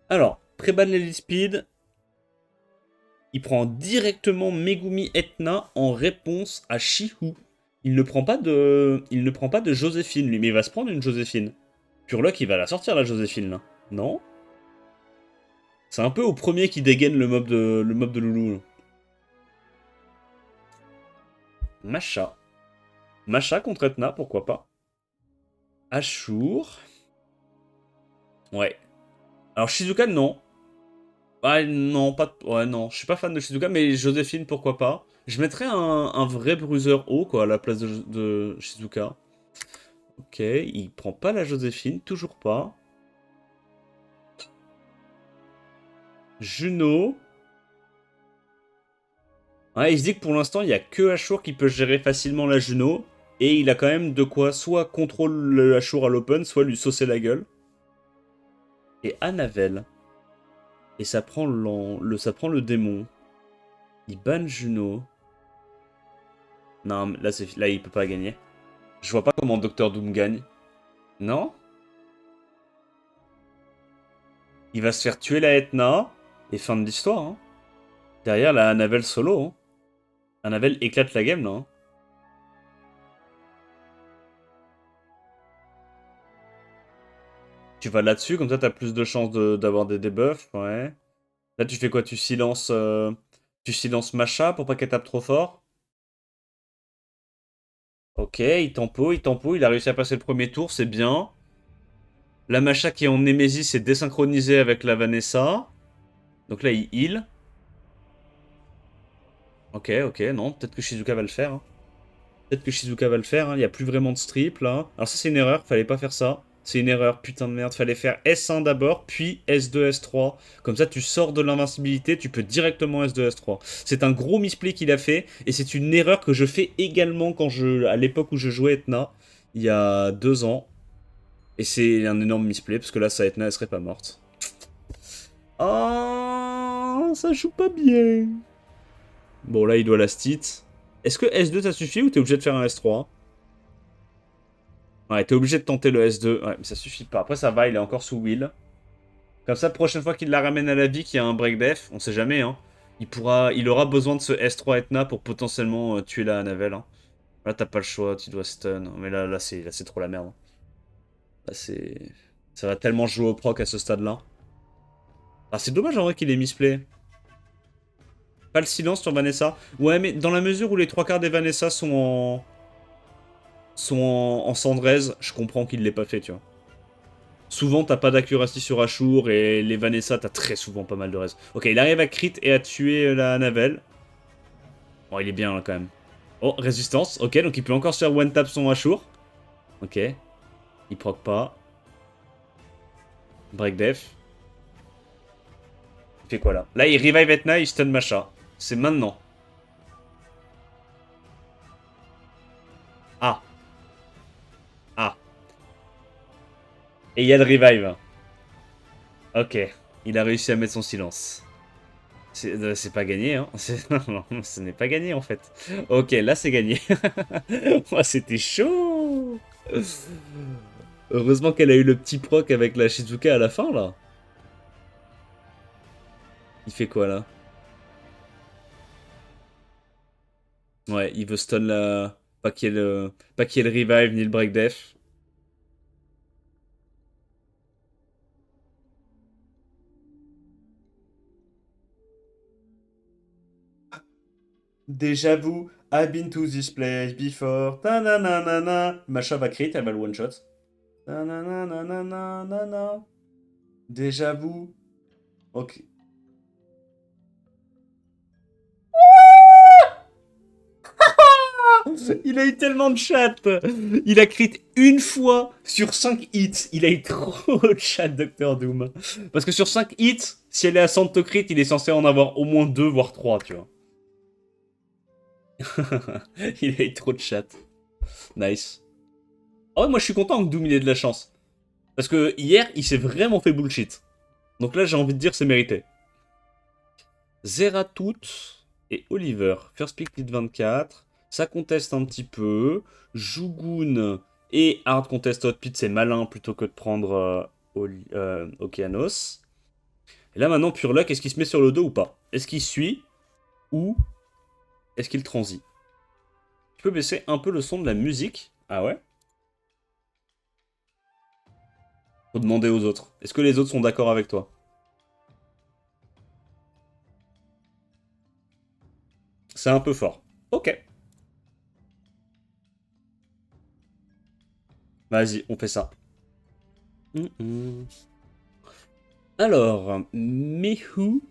Alors, Préban Lily Speed. Il prend directement Megumi Etna en réponse à Shihu. Il ne prend pas de Joséphine, lui, mais il va se prendre une Joséphine. Pure Luck, il va la sortir, la Joséphine, là. Non? C'est un peu au premier qui dégaine le mob de Loulou. Masha. Masha contre Etna, pourquoi pas. Ashur. Ouais. Alors Shizuka, non. Ouais, non, pas... Ouais, non. Je suis pas fan de Shizuka, mais Joséphine, pourquoi pas. Je mettrais un vrai bruiser haut, quoi, à la place de Shizuka. Ok, il prend pas la Joséphine, toujours pas. Juno. Ouais, il se dit que pour l'instant, il n'y a que Ashur qui peut gérer facilement la Juno. Et il a quand même de quoi soit contrôler le Ashur à l'open, soit lui saucer la gueule. Et Anavel. Et ça prend le démon. Il banne Juno. Non, mais là, il peut pas gagner. Je vois pas comment Dr Doom gagne. Non? Il va se faire tuer la Etna. Et fin de l'histoire, hein. Derrière, la Anavel solo, hein. Anavel éclate la game, là, hein. Tu vas là-dessus, comme ça t'as plus de chances d'avoir des debuffs, ouais. Là tu fais quoi? Tu silences Masha pour pas qu'elle tape trop fort. Ok, il tempo, il a réussi à passer le premier tour, c'est bien. La Masha qui est en Nemesis est désynchronisée avec la Vanessa. Donc là il heal. Ok, ok, non, peut-être que Shizuka va le faire. Hein. Peut-être que Shizuka va le faire, hein. Il n'y a plus vraiment de strip là. Alors ça c'est une erreur, fallait pas faire ça. C'est une erreur, putain de merde. Fallait faire S1 d'abord, puis S2, S3. Comme ça tu sors de l'invincibilité, tu peux directement S2, S3. C'est un gros misplay qu'il a fait, et c'est une erreur que je fais également à l'époque où je jouais Etna, il y a 2 ans. Et c'est un énorme misplay, parce que là, ça Etna, elle serait pas morte. Ah, ça joue pas bien. Bon, là, il doit la stit. Est-ce que S2 ça suffit ou t'es obligé de faire un S3? Ouais, t'es obligé de tenter le S2. Ouais, mais ça suffit pas. Après, ça va, il est encore sous Will. Comme ça, prochaine fois qu'il la ramène à la vie, qu'il y a un break def, on sait jamais, hein. Il aura besoin de ce S3 Etna pour potentiellement tuer la Anavel. Hein. Là, t'as pas le choix, tu dois stun. Mais là c'est trop la merde. Hein. Là, c'est... Ça va tellement jouer au proc à ce stade-là. Ah, c'est dommage en vrai qu'il ait misplay. Pas le silence sur Vanessa. Ouais, mais dans la mesure où les 3 quarts des Vanessa sont en... sont en Cendrez, je comprends qu'il l'ait pas fait, tu vois. Souvent, t'as pas d'accuracy sur Ashur, et les Vanessa, t'as très souvent pas mal de res. Ok, il arrive à crit et à tuer la Navel. Bon, il est bien, là, quand même. Oh, résistance, ok, donc il peut encore se faire one-tap son Ashur. Ok, il proc pas. Break def. Il fait quoi, là? Là, il revive Etna, il stun Masha. C'est maintenant. Ah, ah. Et il y a le revive. Ok, il a réussi à mettre son silence. C'est pas gagné, hein. Non, ce n'est pas gagné, en fait. Ok, là, c'est gagné. Oh, c'était chaud. Heureusement qu'elle a eu le petit proc avec la Shizuka à la fin, là. Il fait quoi, là? Ouais, il veut stun la... Pas qu'il y ait le revive ni le break def. Déjà vu, I've been to this place before. Ta-na-na-na-na. Masha va crit, elle va le one shot. Ta-na-na-na-na-na-na. Déjà vu. Ok. Il a eu tellement de chat. Il a crit une fois sur 5 hits. Il a eu trop de chat, Docteur Doom. Parce que sur 5 hits, si elle est à 100 de crit, il est censé en avoir au moins 2 voire 3, tu vois. Il a eu trop de chat. Nice. Oh, moi je suis content que Doom il ait de la chance. Parce que hier, il s'est vraiment fait bullshit. Donc là, j'ai envie de dire c'est mérité. Zeratout et Oliver. First pick lead 24. Ça conteste un petit peu. Jugun et Hard contest hot pit, c'est malin plutôt que de prendre Okeanos. Et là maintenant, Pure Luck, est-ce qu'il se met sur le dos ou pas? Est-ce qu'il suit ou est-ce qu'il transit? Tu peux baisser un peu le son de la musique? Ah ouais? Faut demander aux autres. Est-ce que les autres sont d'accord avec toi? C'est un peu fort. Ok. Vas-y, on fait ça. Alors, Mehu,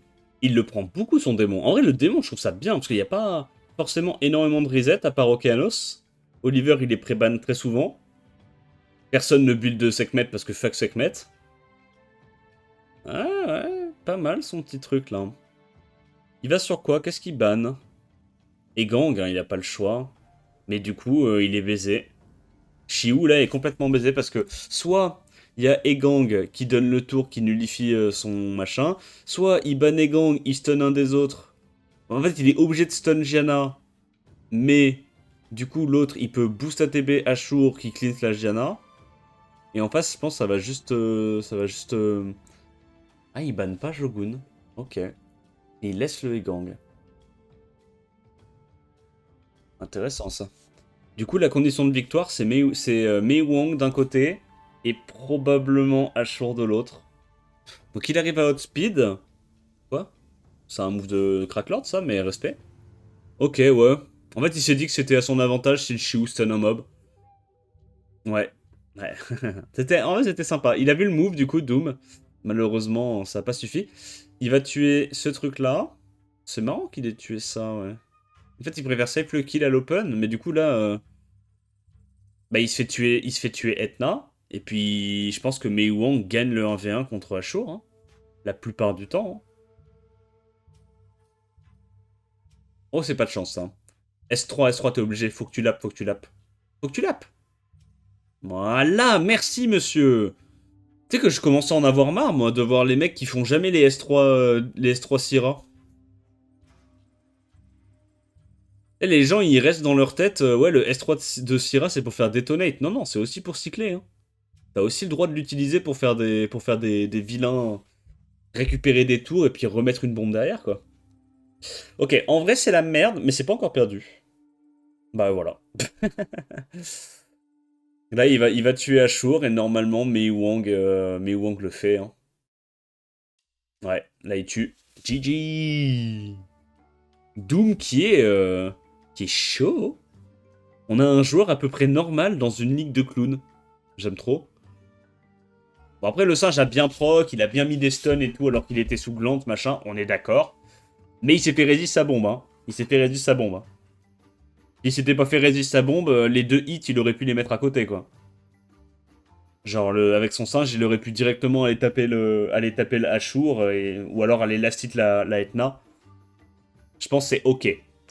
il le prend beaucoup son démon. En vrai, le démon, je trouve ça bien, parce qu'il n'y a pas forcément énormément de reset à part Okeanos. Oliver, il est pré-ban très souvent. Personne ne build de Sekhmet parce que fuck Sekhmet. Ah ouais, pas mal son petit truc là. Il va sur quoi? Qu'est-ce qu'il banne? Et Gang, hein, il a pas le choix. Mais du coup, il est baisé. Shiu là est complètement baisé parce que soit il y a Egang qui donne le tour qui nullifie son machin, soit il ban Egang, il stun un des autres. En fait, il est obligé de stun Gianna, mais du coup l'autre il peut boost ATB Ashur qui cleanse la Gianna. Et en face, je pense que ça va juste. Ah, il banne pas Shogun. Ok. Et il laisse le Egang. Intéressant ça. Du coup, la condition de victoire, c'est Mei Wang d'un côté et probablement Ashur de l'autre. Donc il arrive à outspeed. Quoi? C'est un move de Cracklord ça, mais respect. Ok, ouais. En fait, il s'est dit que c'était à son avantage si le Shiu stun un mob. Ouais. Ouais. En vrai, c'était sympa. Il a vu le move du coup, Doom. Malheureusement, ça n'a pas suffi. Il va tuer ce truc-là. C'est marrant qu'il ait tué ça, ouais. En fait, il préfère safe le kill à l'open, mais du coup, là, bah, il se fait tuer Etna. Et puis, je pense que Mei Wang gagne le 1v1 contre Ashur, hein, la plupart du temps. Hein. Oh, c'est pas de chance, ça. S3, S3, t'es obligé. Faut que tu lapes, faut que tu lapes. Faut que tu lapes. Voilà, merci, monsieur. Tu sais que je commence à en avoir marre, moi, de voir les mecs qui font jamais les S3 Syrah. Et les gens, ils restent dans leur tête, ouais, le S3 de Syrah, c'est pour faire détonate. Non, non, c'est aussi pour cycler. Hein. T'as aussi le droit de l'utiliser pour faire des vilains, récupérer des tours et puis remettre une bombe derrière, quoi. Ok, en vrai, c'est la merde, mais c'est pas encore perdu. Bah voilà. Là, il va tuer Ashur et normalement, Mei Wang le fait. Hein. Ouais, là, il tue. GG. Doom qui est chaud. On a un joueur à peu près normal dans une ligue de clowns. J'aime trop. Bon, après, le singe a bien proc, il a bien mis des stuns et tout, alors qu'il était sous glante, machin, on est d'accord. Mais il s'est fait résister sa bombe, hein. Il s'est fait résister sa bombe. Hein. S'il s'était pas fait résister sa bombe, les 2 hits, il aurait pu les mettre à côté, quoi. Genre, avec son singe, il aurait pu directement aller taper le Ashur, ou alors aller last hit la Etna. Je pense que c'est ok.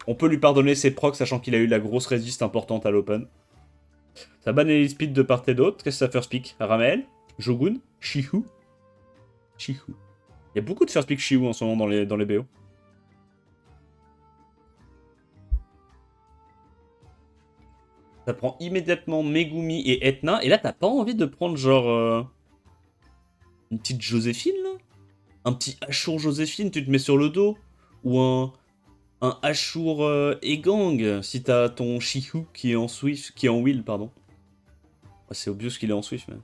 On peut lui pardonner ses procs, sachant qu'il a eu la grosse résiste importante à l'Open. Ça banne les speed de part et d'autre. Qu'est-ce que ça first pick? Ramel, Jogun, Shihu. Shihu. Il y a beaucoup de first pick Shihu en ce moment dans les BO. Ça prend immédiatement Megumi et Etna. Et là, t'as pas envie de prendre genre... une petite Joséphine, là? Un petit Ashur Joséphine, tu te mets sur le dos? Ou un Ashur Egang, si t'as ton Shihu qui est en Swift, qui est en Will, pardon. Ah, c'est obvious qu'il est en Swift, même.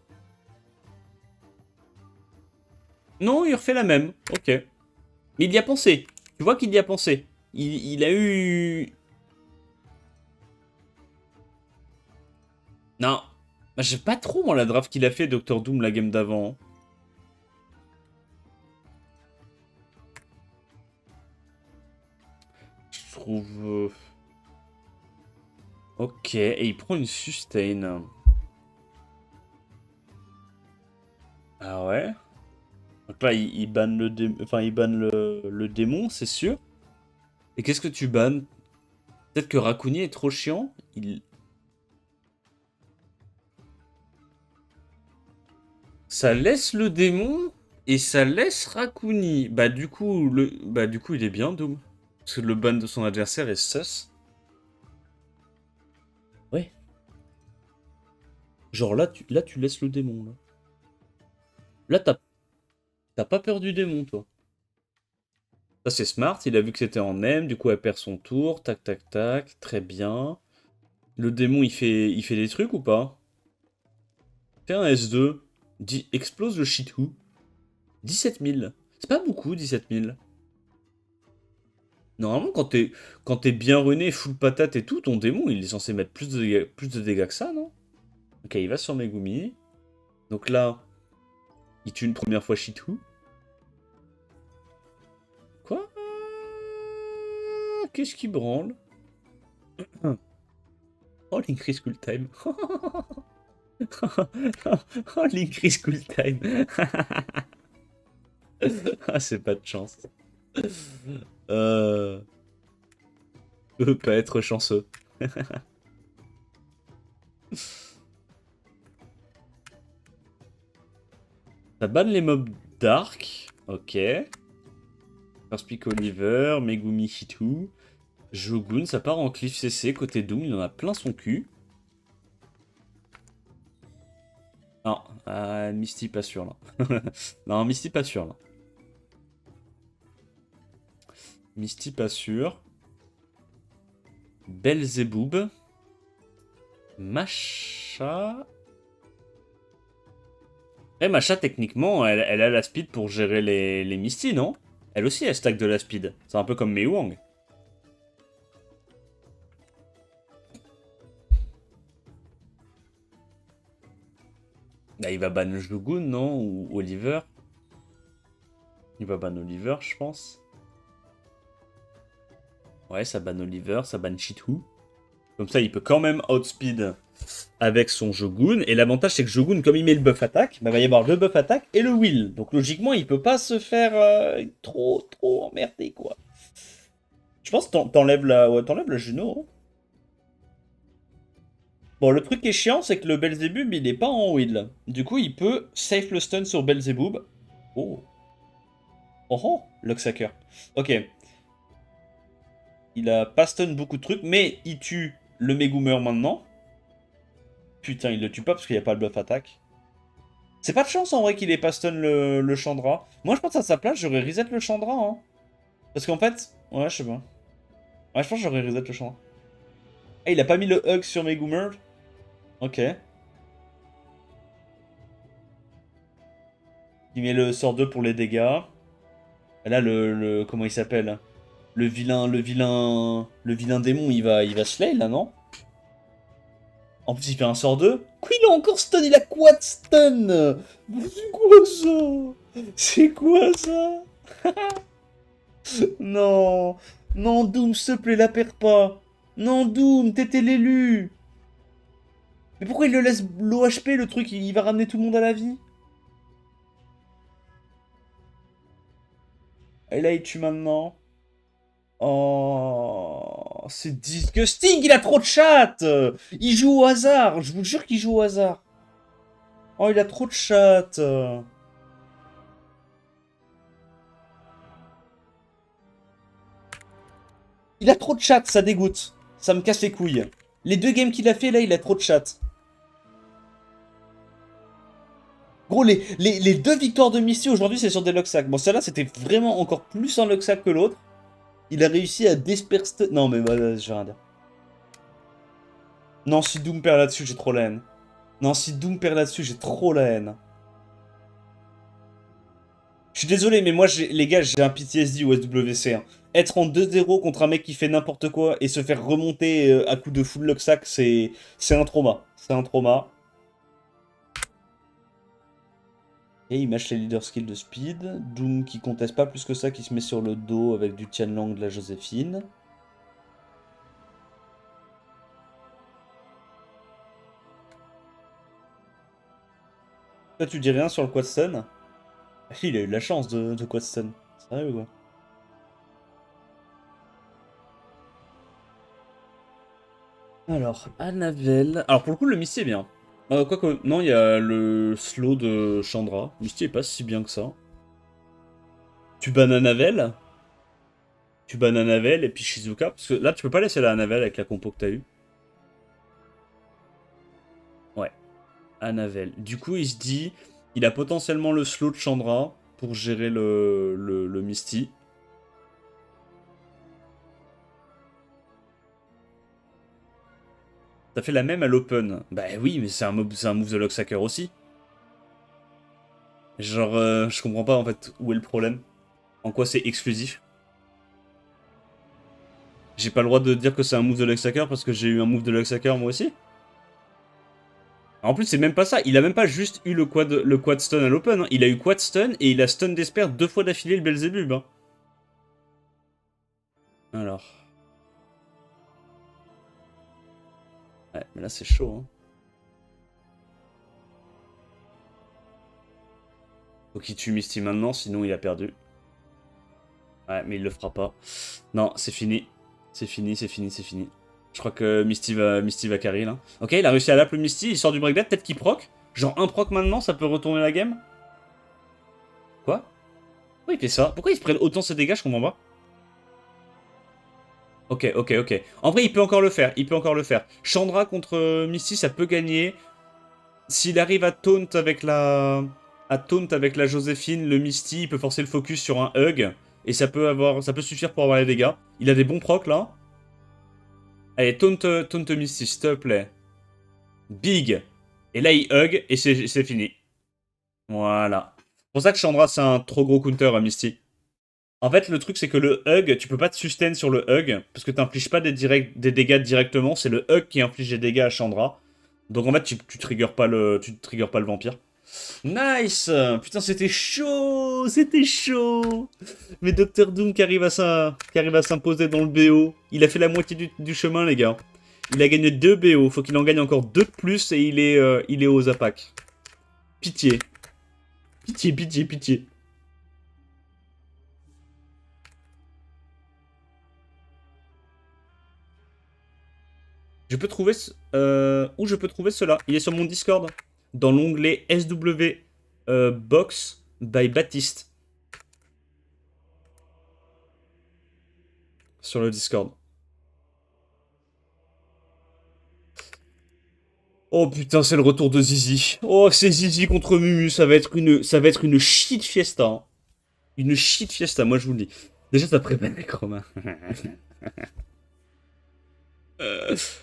Non, il refait la même. Ok. Mais il y a pensé. Tu vois qu'il y a pensé. Il a eu... Non. Bah, j'ai pas trop, moi, la draft qu'il a fait, Dr. Doom, la game d'avant. Je trouve... Ok, et il prend une sustain. Ah ouais? Donc là, il banne il banne le démon, c'est sûr. Et qu'est-ce que tu bannes? Peut-être que Raccoon est trop chiant. Ça laisse le démon et ça laisse Raccoon. Bah du coup, il est bien Doom. Parce que le ban de son adversaire est sus. Ouais. Genre là, tu laisses le démon. Là, t'as pas peur du démon, toi. Ça, c'est smart. Il a vu que c'était en M. Du coup, elle perd son tour. Tac, tac, tac. Très bien. Le démon, il fait des trucs ou pas? Fais un S2. Explose le shit who. 17 000. C'est pas beaucoup, 17 000. Normalement, quand t'es bien runé, full patate et tout, ton démon, il est censé mettre plus de dégâts que ça, non? Ok, il va sur Megumi. Donc là, il tue une première fois Shitu. Quoi? Qu'est-ce qui branle? Oh, l'increase cool time. Oh, l'increase cool time. Ah, c'est pas de chance. Euh... Peut pas être chanceux. Ça banne les mobs dark. Ok. First pick Oliver, Megumi Shitu. Jogun, ça part en Cliff CC. Côté Doom, il en a plein son cul. Non, Misty pas sûr là. Non, Misty pas sûr là. Misty pas sûr. Belzebub. Macha. Macha, techniquement, elle a la speed pour gérer les Misty, non? Elle aussi, elle stack de la speed. C'est un peu comme Mei Wang. Bah, il va ban Jogun, non? Ou Oliver. Il va ban Oliver, je pense. Ouais, ça ban Oliver, ça ban Chitu. Comme ça, il peut quand même outspeed avec son Jogun. Et l'avantage, c'est que Jogun, comme il met le buff attaque, bah, va y avoir le buff attaque et le will. Donc logiquement, il peut pas se faire trop emmerder, quoi. Je pense que t'enlèves la Juno. Hein. Bon, le truc qui est chiant, c'est que le Belzebub, il est pas en will. Du coup, il peut safe le stun sur Belzebub. Oh. Oh oh, Locksacker. Ok. Il a pas stun beaucoup de trucs, mais il tue le Megoomer maintenant. Putain, il le tue pas parce qu'il n'y a pas le buff attaque. C'est pas de chance en vrai qu'il ait pas stun le Chandra. Moi, je pense à sa place, j'aurais reset le Chandra. Hein. Parce qu'en fait... Ouais, je sais pas. Ouais, je pense que j'aurais reset le Chandra. Ah, il a pas mis le Hug sur Megoomer. Ok. Il met le sort 2 pour les dégâts. Et là, comment il s'appelle? Le vilain démon, il va slay là, non? En plus, il fait un sort 2. Quoi, il a encore stun, il a quad stun. C'est quoi ça? C'est quoi ça? Non. Non, Doom, s'il te plaît, la perds pas. Non, Doom, t'étais l'élu. Mais pourquoi il le laisse l'OHP, le truc? Il va ramener tout le monde à la vie. Et là, il tue maintenant. Oh, c'est disgusting, il a trop de chat. Il joue au hasard, je vous jure qu'il joue au hasard. Oh, il a trop de chat. Il a trop de chat, ça dégoûte. Ça me casse les couilles. Les 2 games qu'il a fait, là, il a trop de chat. Gros, les 2 victoires de Misty aujourd'hui, c'est sur des Luxac. Bon, celle-là, c'était vraiment encore plus un Luxac que l'autre. Il a réussi à disperser... Non, mais voilà, je vais rien dire. Non, si Doom perd là-dessus, j'ai trop la haine. Non, si Doom perd là-dessus, j'ai trop la haine. Je suis désolé, mais moi, les gars, j'ai un PTSD au SWC. Hein. Être en 2-0 contre un mec qui fait n'importe quoi et se faire remonter à coup de full Luxac, c'est un trauma. C'est un trauma. Et il match les leader skills de speed. Doom qui conteste pas plus que ça, qui se met sur le dos avec du Tianlang de la Joséphine. Toi, tu dis rien sur le quad stun? Il a eu de la chance de quad stun. Sérieux, quoi. Alors, Annabelle... Alors, pour le coup, le Misty est bien. Quoique, non, il y a le slow de Chandra. Misty est pas si bien que ça. Tu bannes Annabelle? Tu bannes Annabelle et puis Shizuka? Parce que là, tu peux pas laisser la Annabelle avec la compo que t'as eu. Ouais, Annabelle. Du coup, il se dit... Il a potentiellement le slow de Chandra pour gérer le Misty. T'as fait la même à l'open. Bah oui, mais c'est un move de Locksacker aussi. Genre, je comprends pas en fait où est le problème. En quoi c'est exclusif. J'ai pas le droit de dire que c'est un move de Locksacker parce que j'ai eu un move de Locksacker moi aussi. En plus, c'est même pas ça. Il a même pas juste eu le quad stun à l'open. Hein. Il a eu quad stun et il a stun d'Esper 2 fois d'affilée le Belzebub. Hein. Alors. Ouais, mais là c'est chaud. Hein. Faut qu'il tue Misty maintenant, sinon il a perdu. Ouais, mais il le fera pas. Non, c'est fini. C'est fini, c'est fini, c'est fini. Je crois que Misty va carry là. Ok, il a réussi à l'appeler Misty, il sort du breakdown, peut-être qu'il proc. Genre un proc maintenant, ça peut retourner la game. Quoi? Pourquoi il fait ça? Pourquoi ils se prennent autant ses dégâts, je comprends pas. Ok, ok, ok. En vrai, il peut encore le faire, il peut encore le faire. Chandra contre Misty, ça peut gagner. S'il arrive à taunt avec la... Joséphine, le Misty, il peut forcer le focus sur un hug. Et ça peut suffire pour avoir les dégâts. Il a des bons procs là. Allez, taunt Misty, s'il te plaît. Big. Et là, il hug et c'est fini. Voilà. C'est pour ça que Chandra, c'est un trop gros counter à Misty. En fait, le truc, c'est que le hug, tu peux pas te sustain sur le hug, parce que t'infliges pas des dégâts directement, c'est le hug qui inflige des dégâts à Chandra. Donc en fait, tu triggers pas le vampire. Nice. Putain, c'était chaud. C'était chaud. Mais Docteur Doom qui arrive à s'imposer dans le BO. Il a fait la moitié du chemin, les gars. Il a gagné 2 BO. Faut qu'il en gagne encore 2 de plus et il est aux Zapak. Pitié. Pitié, pitié, pitié. Je peux trouver... où je peux trouver cela? Il est sur mon Discord. Dans l'onglet SW Box by Baptiste. Sur le Discord. Oh putain, c'est le retour de Zizi. Oh, c'est Zizi contre Mumu, ça va être une shit fiesta. Hein. Une shit fiesta, moi je vous le dis. Déjà, ça prépare les chromas.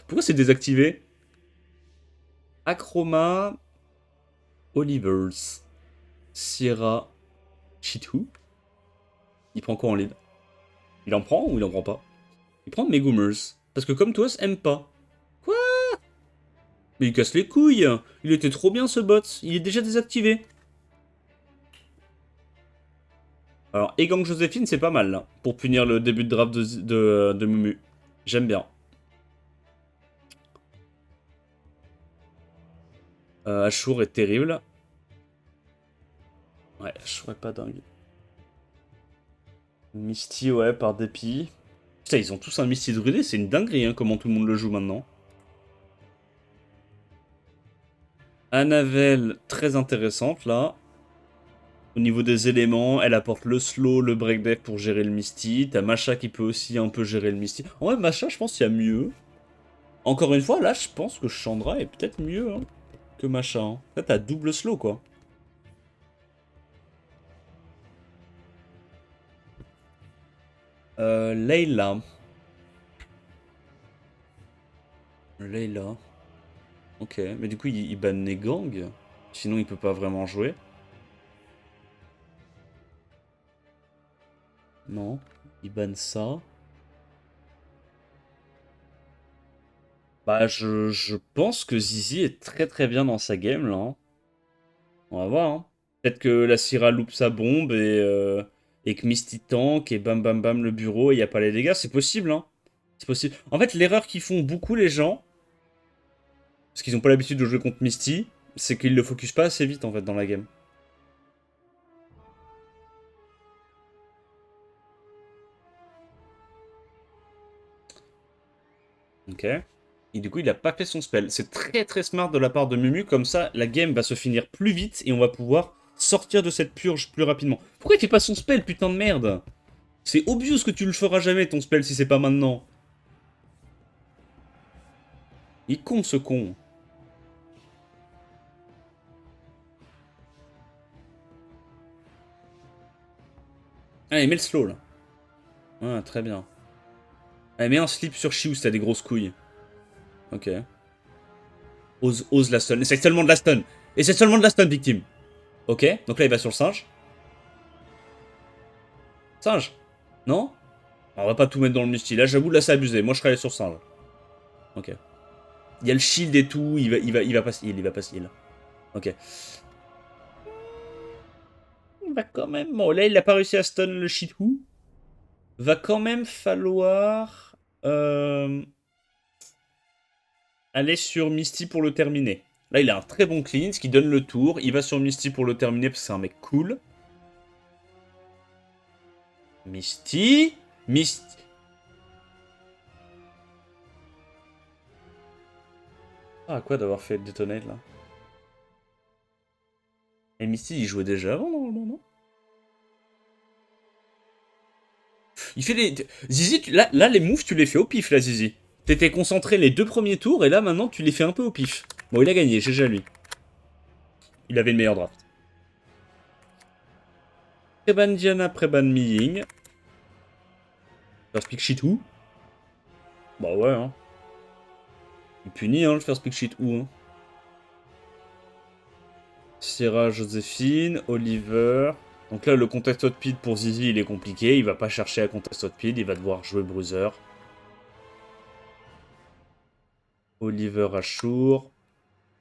Pourquoi c'est désactivé? Acroma, Olivers, Sierra, Chitou. Il prend quoi en lead? Il en prend ou il en prend pas? Il prend Megumers. Parce que comme toi, aime pas. Quoi? Mais il casse les couilles. Il était trop bien ce bot. Il est déjà désactivé. Alors, Egang Joséphine, c'est pas mal, là, pour punir le début de draft de Mumu. J'aime bien. Ashur est terrible. Ouais, Ashur est pas dingue. Misty, ouais, par dépit. Putain, ils ont tous un Misty druidé, c'est une dinguerie, hein, comment tout le monde le joue maintenant. Annabelle, très intéressante, là. Au niveau des éléments, elle apporte le slow, le break deck pour gérer le Misty. T'as Masha qui peut aussi un peu gérer le Misty. En vrai, Masha, je pense qu'il y a mieux. Encore une fois, là, je pense que Chandra est peut-être mieux hein, que Masha. Hein. Là, t'as double slow, quoi. Layla. Layla. Ok, mais du coup, il banne les gangs. Sinon, il peut pas vraiment jouer. Non, il banne ça. Bah, je pense que Zizi est très très bien dans sa game, là. Hein. On va voir. Hein. Peut-être que la Syra loupe sa bombe et que Misty tank et bam bam bam le bureau et il n'y a pas les dégâts. C'est possible, hein. C'est possible. En fait, l'erreur qu'ils font beaucoup les gens, parce qu'ils n'ont pas l'habitude de jouer contre Misty, c'est qu'ils le focus pas assez vite en fait dans la game. Ok. Et du coup, il a pas fait son spell. C'est très très smart de la part de Mumu, comme ça, la game va se finir plus vite et on va pouvoir sortir de cette purge plus rapidement. Pourquoi il fait pas son spell, putain de merde? C'est obvious que tu le feras jamais ton spell si c'est pas maintenant. Il est con ce con. Allez, mets le slow là. Ah, très bien. Allez, mets un slip sur Shiu si t'as des grosses couilles. Ok. Ose la stun. Essaye seulement de la stun. Essaye seulement de la stun, victime. Ok. Donc là, il va sur le singe. Singe. Non? On va pas tout mettre dans le Misty. Là, j'avoue, là, c'est abusé. Moi, je serais allé sur singe. Ok. Il y a le shield et tout. Il va pas heal. Il va pas heal. Ok. Il va quand même. Bon, là, il a pas réussi à stun le shit who. Va quand même falloir. Aller sur Misty pour le terminer. Là, il a un très bon clean, ce qui donne le tour. Il va sur Misty pour le terminer parce que c'est un mec cool. Misty. Misty. Ah, quoi d'avoir fait Detonate là? Et Misty, il jouait déjà avant, normalement, non? Il fait des. Zizi, là, les moves, tu les fais au pif, là, Zizi. T'étais concentré les deux premiers tours, et là, maintenant, tu les fais un peu au pif. Bon, il a gagné, GG à lui. Il avait le meilleur draft. Préban Diana, Préban Miying. First pick shit où? Bah ouais, hein. Il punit, hein, le first pick shit où, hein. Sierra, Joséphine, Oliver. Donc là, le contest hotpid pour Zizi, il est compliqué. Il va pas chercher à contest hotpid, il va devoir jouer Bruiser. Oliver Ashur.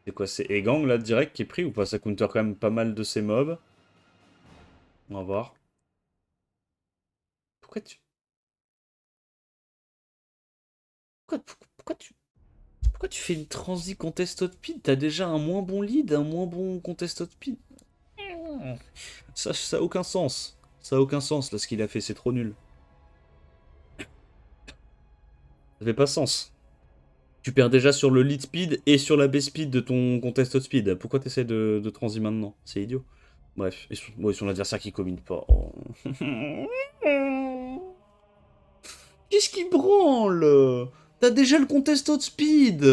C'est quoi, c'est Egang là, direct, qui est pris ou pas? Ça counter quand même pas mal de ses mobs. On va voir. Pourquoi tu... Pourquoi tu fais une transi contest hotpid? T'as déjà un moins bon lead, un moins bon contest hotpid. Ça a aucun sens. Ça a aucun sens, là, ce qu'il a fait, c'est trop nul. Ça fait pas sens. Tu perds déjà sur le lead speed et sur la base speed de ton contest speed. Pourquoi t'essaies de transi maintenant? C'est idiot. Bref, et son adversaire qui commune pas. Oh. Qu'est-ce qui branle? T'as déjà le contest speed.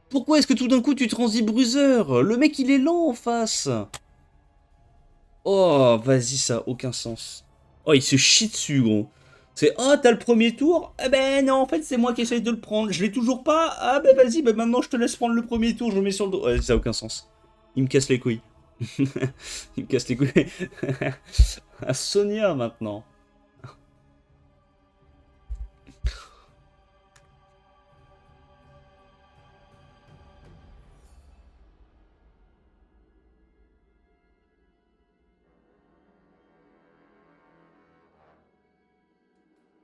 Pourquoi est-ce que tout d'un coup tu transis bruiser? Le mec il est lent en face. Oh, vas-y, ça a aucun sens. Oh, il se chie dessus, gros. C'est oh, t'as le premier tour? Eh ben non, en fait, c'est moi qui essaye de le prendre. Je l'ai toujours pas. Ah ben vas-y, ben maintenant je te laisse prendre le premier tour, je le mets sur le dos. Ouais, ça a aucun sens. Il me casse les couilles. Il me casse les couilles. À Sonia maintenant.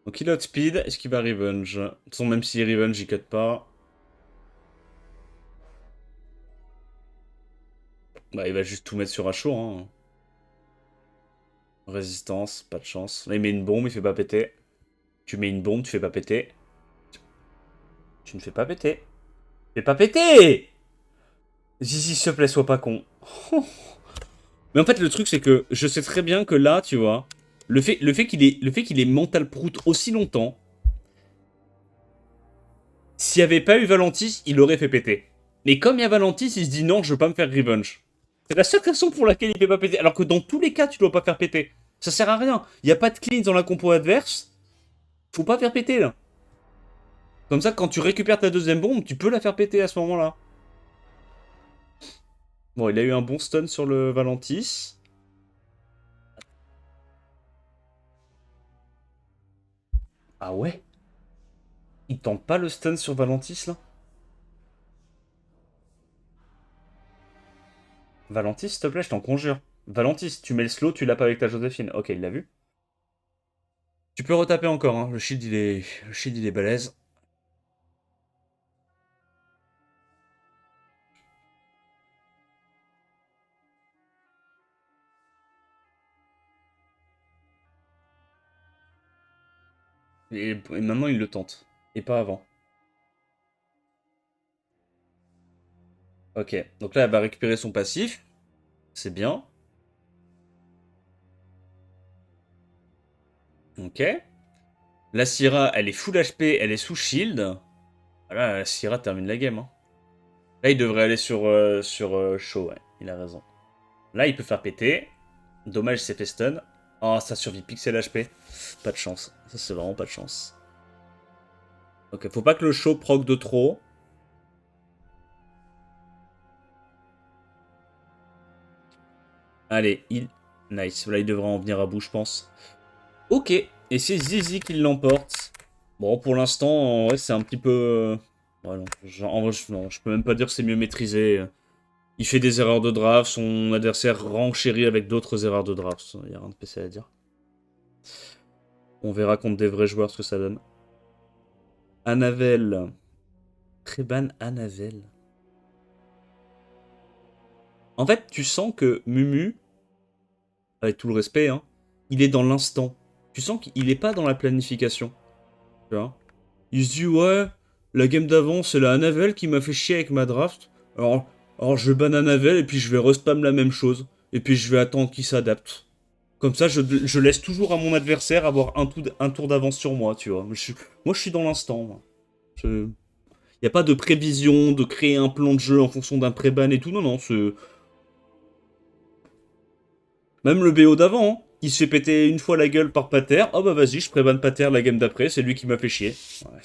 Donc il outspeed, est-ce qu'il va revenge? De toute façon, même si revenge, il cut pas. Bah, il va juste tout mettre sur Ashur, hein. Résistance, pas de chance. Là, il met une bombe, il fait pas péter. Tu mets une bombe, tu fais pas péter. Tu ne fais pas péter. Fais pas péter! Zizi, s'il te plaît, sois pas con. Mais en fait, le truc, c'est que je sais très bien que là, tu vois, le fait qu'il ait mental prout aussi longtemps, s'il n'y avait pas eu Valentis, il aurait fait péter. Mais comme il y a Valentis, il se dit non, je veux pas me faire revenge. C'est la seule raison pour laquelle il fait pas péter. Alors que dans tous les cas, tu dois pas faire péter. Ça sert à rien. Il n'y a pas de clean dans la compo adverse. Faut pas faire péter là. Comme ça, quand tu récupères ta deuxième bombe, tu peux la faire péter à ce moment-là. Bon, il a eu un bon stun sur le Valentis. Ah ouais? Il tente pas le stun sur Valentis là? Valentis, s'il te plaît, je t'en conjure. Valentis, tu mets le slow, tu l'as pas avec ta Joséphine. Ok, il l'a vu. Tu peux retaper encore, hein. Le shield il est balèze. Et maintenant, il le tente. Et pas avant. Ok, donc là, elle va récupérer son passif. C'est bien. Ok. La Syra, elle est full HP, elle est sous shield. Voilà, la Syra termine la game, hein. Là, il devrait aller sur Shaw, ouais. Il a raison. Là, il peut faire péter. Dommage, c'est fait stun. Oh, ça survit pixel HP. Pas de chance. Ça, c'est vraiment pas de chance. Ok, faut pas que le Shaw proc de trop. Allez, il... Nice. Là, il devrait en venir à bout, je pense. Ok. Et c'est Zizi qui l'emporte. Bon, pour l'instant, ouais, c'est un petit peu... Ouais, non. En vrai, non, je peux même pas dire que c'est mieux maîtrisé. Il fait des erreurs de draft, son adversaire renchérit avec d'autres erreurs de draft. Il n'y a rien de PC à dire. On verra contre des vrais joueurs ce que ça donne. Anavel. Treban Anavel. En fait, tu sens que Mumu, avec tout le respect, hein, il est dans l'instant. Tu sens qu'il est pas dans la planification. Tu vois, il se dit, ouais, la game d'avant, c'est la Anavel qui m'a fait chier avec ma draft. Alors je vais ban Anavel et puis je vais respam la même chose. Et puis je vais attendre qu'il s'adapte. Comme ça, je laisse toujours à mon adversaire avoir un tour d'avance sur moi, tu vois. Moi, je suis dans l'instant. Il n'y a pas de prévision, de créer un plan de jeu en fonction d'un pré-ban et tout. Non, non, c'est... Même le BO d'avant, hein. Il se fait péter une fois la gueule par Pater. Oh bah vas-y, je pré-ban Pater la game d'après, c'est lui qui m'a fait chier. Ouais.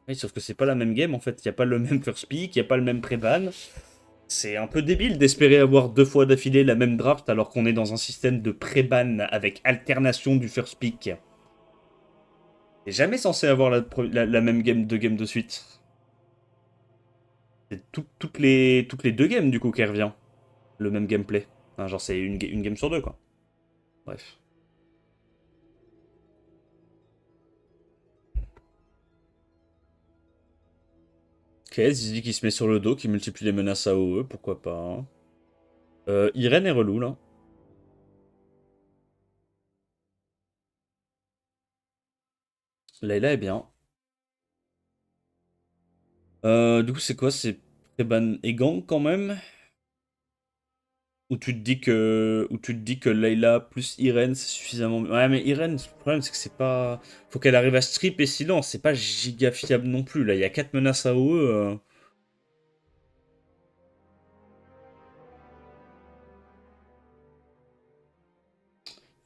Oui, sauf que c'est pas la même game, en fait. Il n'y a pas le même first pick, il n'y a pas le même pré-ban. C'est un peu débile d'espérer avoir 2 fois d'affilée la même draft alors qu'on est dans un système de pré-ban avec alternation du first pick. T'es jamais censé avoir la même game, 2 games de suite. C'est toutes les 2 games du coup qui revient. Le même gameplay. Enfin, genre c'est une game sur 2 quoi. Bref. Ok, Zizi qui se met sur le dos, qui multiplie les menaces à AOE, pourquoi pas. Hein. Irène est relou là. Layla est bien. Du coup c'est quoi? C'est Reban et Gang quand même? Ou tu te dis que Layla plus Irène, c'est suffisamment... Ouais, mais Irène, le problème, c'est que c'est pas... Faut qu'elle arrive à strip et silence, c'est pas giga fiable non plus, là. Il y a 4 menaces à OE.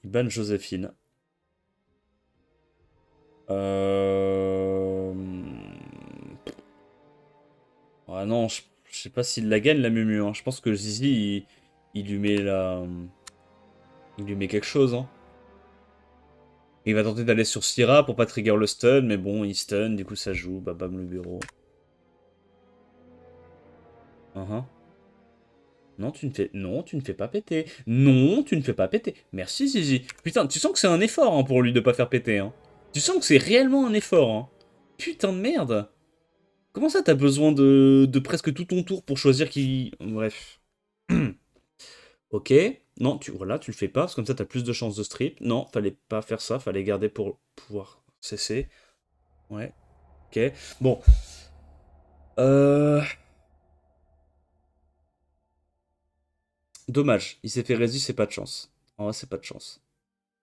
Il banne Joséphine. Euh... Ouais, non, je sais pas s'il la gagne, la Mumu. Hein. Je pense que Zizi, il lui met la... Il lui met quelque chose, hein. Il va tenter d'aller sur Syra pour pas trigger le stun, mais bon, il stun, du coup ça joue, bah bam le bureau. Uh-huh. Non, tu ne fais pas péter. Non, tu ne fais pas péter. Merci Zizi. Putain, tu sens que c'est un effort hein, pour lui de pas faire péter. Hein. Tu sens que c'est réellement un effort, hein. Putain de merde. Comment ça, t'as besoin de presque tout ton tour pour choisir qui... Bref. Ok. Non, voilà, tu le fais pas, parce que comme ça, t'as plus de chances de strip. Non, fallait pas faire ça, fallait garder pour pouvoir cesser. Ouais. Ok. Bon. Euh... Dommage. Il s'est fait résist, c'est pas de chance. En vrai, c'est pas de chance.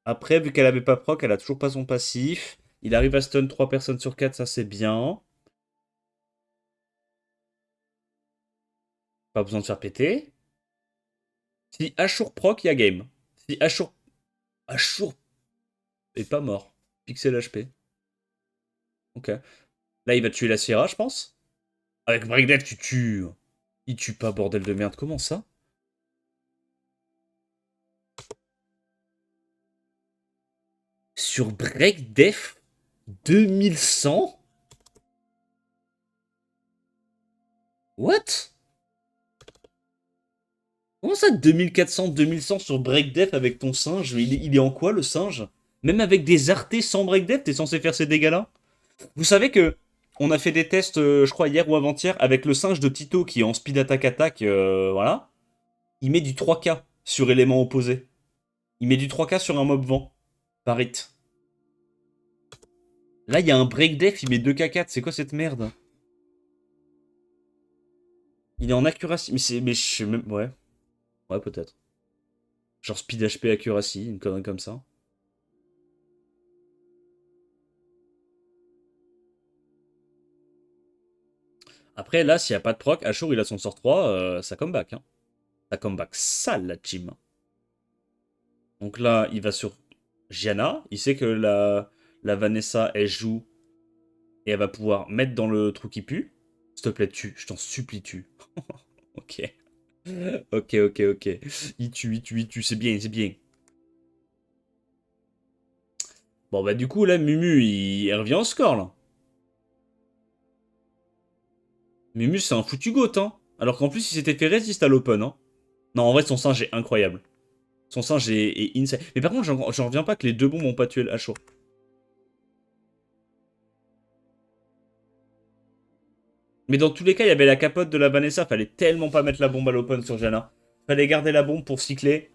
Après, vu qu'elle avait pas proc, elle a toujours pas son passif. Il arrive à stun 3 personnes sur 4, ça c'est bien. Pas besoin de faire péter. Si Ashur proc, il y a game. Si Ashur... Ashur est pas mort. Pixel HP. Ok. Là, il va tuer la Sierra, je pense. Avec Breakdeath, tu tues. Il tue pas, bordel de merde. Comment ça? Sur Breakdeath 2100? What? Comment ça 2400, 2100 sur Breakdeath avec ton singe? Il est en quoi le singe? Même avec des artés sans Breakdeath, t'es censé faire ces dégâts-là? Vous savez que on a fait des tests, je crois hier ou avant-hier, avec le singe de Tito qui est en speed attack, voilà. Il met du 3K sur élément opposé. Il met du 3K sur un mob vent. Par hit. Là, il y a un break-def, il met 2K4. C'est quoi cette merde? Il est en accuracy. Mais c'est. Mais je sais même. Ouais. Ouais, peut-être. Genre speed HP accuracy, une connerie comme ça. Après, là, s'il n'y a pas de proc, Ashur, il a son sort 3, ça comeback. Hein. Ça comeback sale, la team. Donc là, il va sur Gianna. Il sait que la Vanessa, elle joue. Et elle va pouvoir mettre dans le trou qui pue. S'il te plaît, tue. Je t'en supplie, tue. Ok. Ok, ok, ok. Il tue. C'est bien, c'est bien. Bon, bah, du coup, là, Mumu, il revient au score, là. Mumu, c'est un foutu goat, hein. Alors qu'en plus, il s'était fait résiste à l'open, hein. Non, en vrai, son singe est incroyable. Son singe est insane. Mais par contre, j'en reviens pas que les deux bombes ont pas tué le Ashur. Mais dans tous les cas, il y avait la capote de la Vanessa. Fallait tellement pas mettre la bombe à l'open sur Jana. Fallait garder la bombe pour cycler.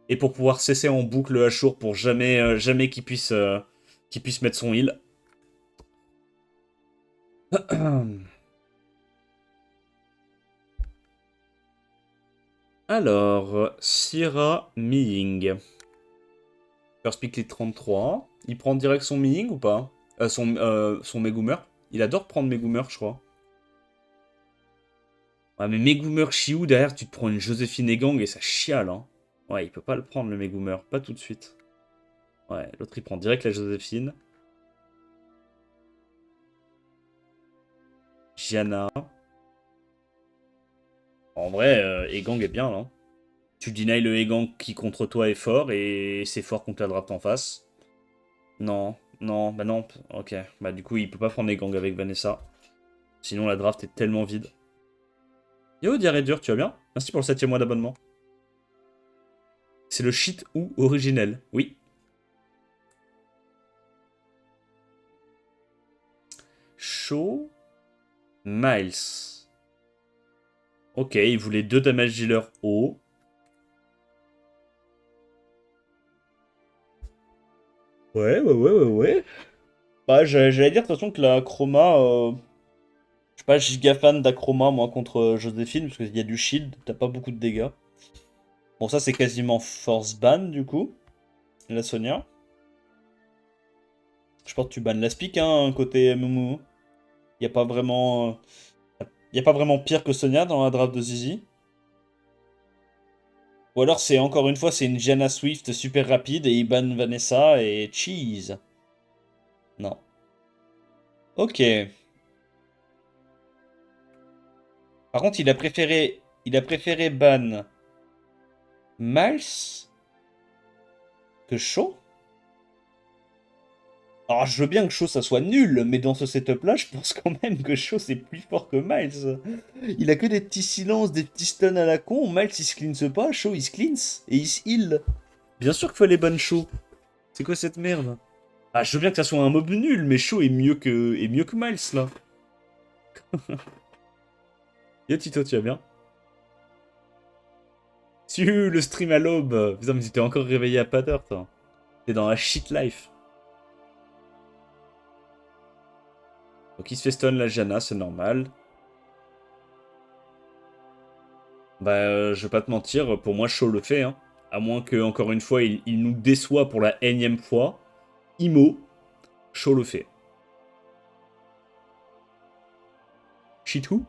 Et pour pouvoir cesser en boucle le Ashur pour jamais, jamais qu'il puisse mettre son heal. Alors, Syrah Miying. First pick lead 33. Il prend direct son Miying ou pas son Megoomer. Il adore prendre Megoomer, je crois. Ouais, mais Megoomer Chiou, derrière, tu te prends une Joséphine Egang et ça chiale, hein. Ouais, il peut pas le prendre, le Megoomer. Pas tout de suite. Ouais, l'autre, il prend direct la Joséphine. Gianna. En vrai, Egang est bien, là. Tu deny le Egang qui contre toi est fort et c'est fort contre la draft en face. Non, non, bah non. Ok, bah du coup, il peut pas prendre Egang avec Vanessa. Sinon, la draft est tellement vide. Yo, Diarrhée Dur, tu vas bien? Merci pour le 7e mois d'abonnement. C'est le shit ou originel? Oui. Shaw Miles. Ok, il voulait 2 damage dealer haut. Ouais. Bah, j'allais dire de toute façon que la Chroma. Je suis pas giga fan d'Achroma, moi, contre Joséphine, parce qu'il y a du shield, t'as pas beaucoup de dégâts. Bon, ça, c'est quasiment force ban, du coup. La Sonia. Je pense que tu bannes la Speak, hein, côté MMO. Y a pas vraiment. Y a pas vraiment pire que Sonia dans la draft de Zizi. Ou alors, c'est encore une fois, c'est une Jana Swift super rapide et il banne Vanessa et cheese. Non. Ok. Par contre, il a préféré ban Miles que Shaw. Alors, je veux bien que Shaw ça soit nul, mais dans ce setup-là, je pense quand même que Shaw c'est plus fort que Miles. Il a que des petits silences, des petits stuns à la con. Miles il se cleanse pas, Shaw il se cleanse et il se heal. Bien sûr qu'il faut les ban Shaw. C'est quoi cette merde? Ah, je veux bien que ça soit un mob nul, mais Shaw est mieux que Miles, là. Yo, Tito, tu vas bien? Tu, le stream à l'aube. Putain, mais tu t'es encore réveillé à pas d'heure, toi. T'es dans la shit life. Donc il se fait stun la Janna, c'est normal. Bah, je vais pas te mentir, pour moi, Shaw le fait, hein. À moins que, encore une fois, il nous déçoit pour la énième fois. Imo, Shaw le fait. Shit who?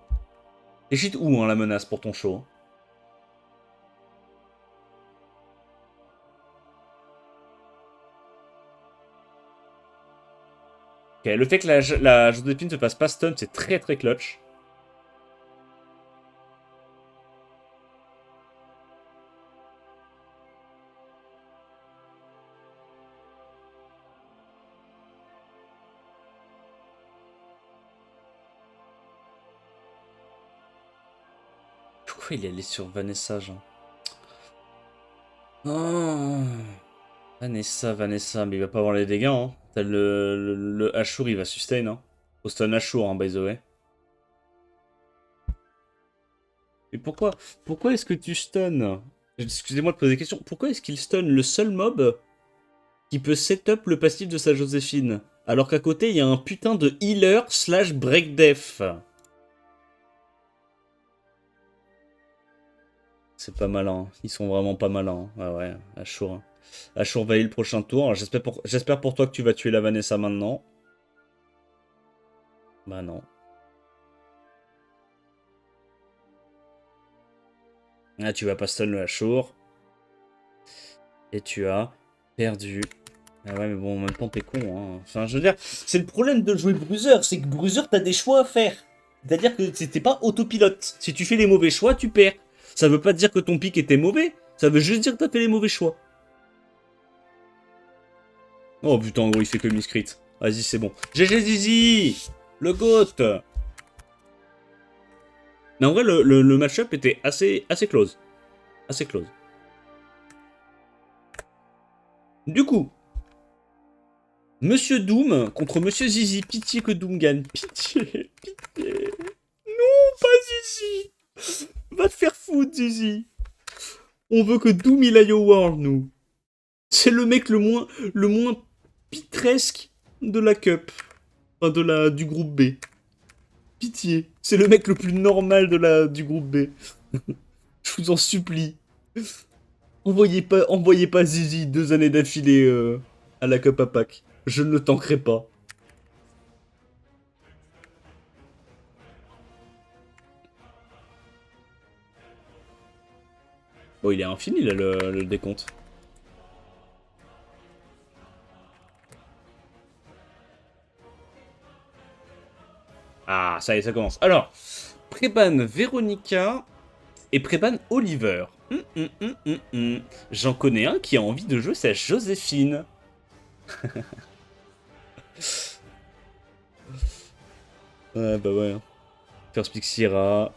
Et shit où, hein, la menace pour ton Shaw? Ok, le fait que la Joséphine se fasse pas stun, c'est très très clutch. Pourquoi il est allé sur Vanessa, genre? Oh. Vanessa, mais il va pas avoir les dégâts, hein. T'as le Ashur, il va sustain, hein. Faut stun Ashur, hein, by the way. Et pourquoi est-ce que tu stun? Excusez-moi de poser des questions. Pourquoi est-ce qu'il stun le seul mob qui peut setup le passif de sa Joséphine? Alors qu'à côté, il y a un putain de healer slash breakdef. C'est pas malin. Ils sont vraiment pas malins. Ah ouais, Ashur. Ashur va y le prochain tour. J'espère pour toi que tu vas tuer la Vanessa maintenant. Bah non. Ah, tu vas pas stun le Ashur. Et tu as perdu. Ah ouais, mais bon, en même temps, t'es con, hein. Enfin, je veux dire, c'est le problème de jouer Bruiser, c'est que Bruiser, t'as des choix à faire. C'est-à-dire que c'était pas autopilote. Si tu fais les mauvais choix, tu perds. Ça veut pas dire que ton pic était mauvais, ça veut juste dire que t'as fait les mauvais choix. Oh putain, en gros, il fait que miscrit. Vas-y, c'est bon. GG Zizi, le GOAT. Mais en vrai, le match-up était assez close. Assez close. Du coup, Monsieur Doom contre Monsieur Zizi. Pitié que Doom gagne. Pitié, pitié. Non, pas Zizi. Va te faire foutre, Zizi. On veut que Doom il aille au World, nous. C'est le mec le moins pitresque de la Cup. Enfin, du groupe B. Pitié. C'est le mec le plus normal du groupe B. Je vous en supplie. Envoyez pas Zizi 2 années d'affilée à la Cup à Pâques. Je ne le tankerai pas. Bon, il est infini, là, le décompte. Ah, ça y est, ça commence. Alors, Préban Véronica et Préban Oliver. J'en connais un qui a envie de jouer sa Joséphine. Ouais, bah ouais. First pick Syrah.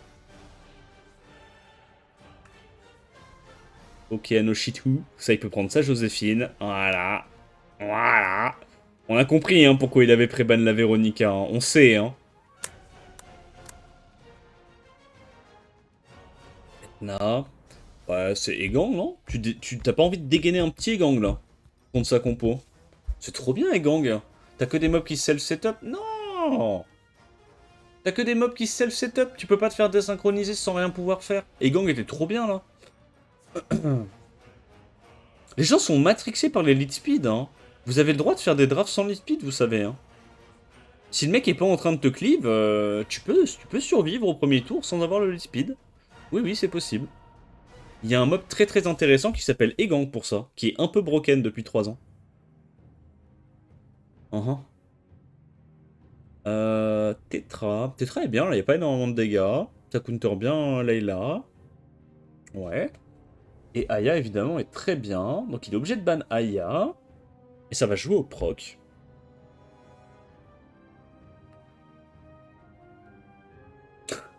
Ok, Anoshitu. Ça, il peut prendre sa Joséphine. Voilà. Voilà. On a compris hein, pourquoi il avait préban la Véronica. Hein. On sait, hein. Là. Ouais, c'est Egang, non? Tu t'as pas envie de dégainer un petit Egang, là? Contre sa compo. C'est trop bien, Egang. T'as que des mobs qui self-setup? Non! T'as que des mobs qui self-setup. Tu peux pas te faire désynchroniser sans rien pouvoir faire. Egang était trop bien, là. Les gens sont matrixés par les lead speed, hein. Vous avez le droit de faire des drafts sans lead speed, vous savez, hein. Si le mec est pas en train de te cleave, tu peux survivre au premier tour sans avoir le lead speed. Oui, oui, c'est possible. Il y a un mob très très intéressant qui s'appelle Egang pour ça, qui est un peu broken depuis 3 ans. Tetra. Tetra est bien, là, il n'y a pas énormément de dégâts. Ça counter bien Layla. Ouais. Et Aya, évidemment, est très bien. Donc il est obligé de ban Aya. Et ça va jouer au proc.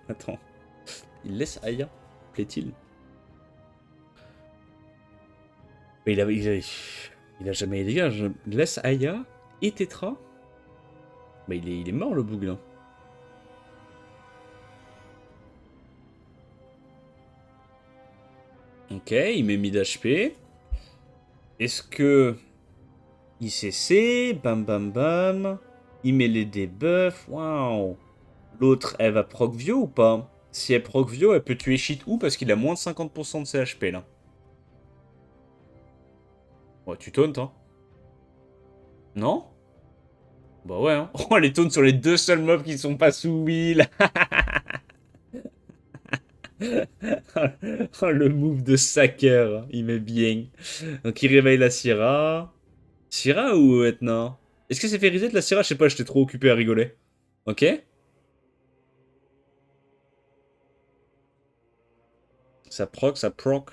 Attends. Il laisse Aya, plaît-il? Mais il a jamais les dégâts. Je laisse Aya. et Tetra. Bah il est mort le boug là. Ok, il met 1000 HP. Est-ce que... ICC, bam bam bam. Il met les debuffs, waouh. L'autre, elle va proc Vio ou pas? Si elle proc Vio, elle peut tuer Shit ou parce qu'il a moins de 50% de ses HP là. Ouais, tu tauntes, hein? Non? Bah ouais, hein. Oh, les taunts sur les deux seuls mobs qui sont pas sous wheel. Oh, le move de Sacker, il met bien. Donc il réveille la Syrah. Syrah ou Etna? Est-ce que c'est fait reset la Syrah? Je sais pas, j'étais trop occupé à rigoler. Ok. Ça proc, ça proc.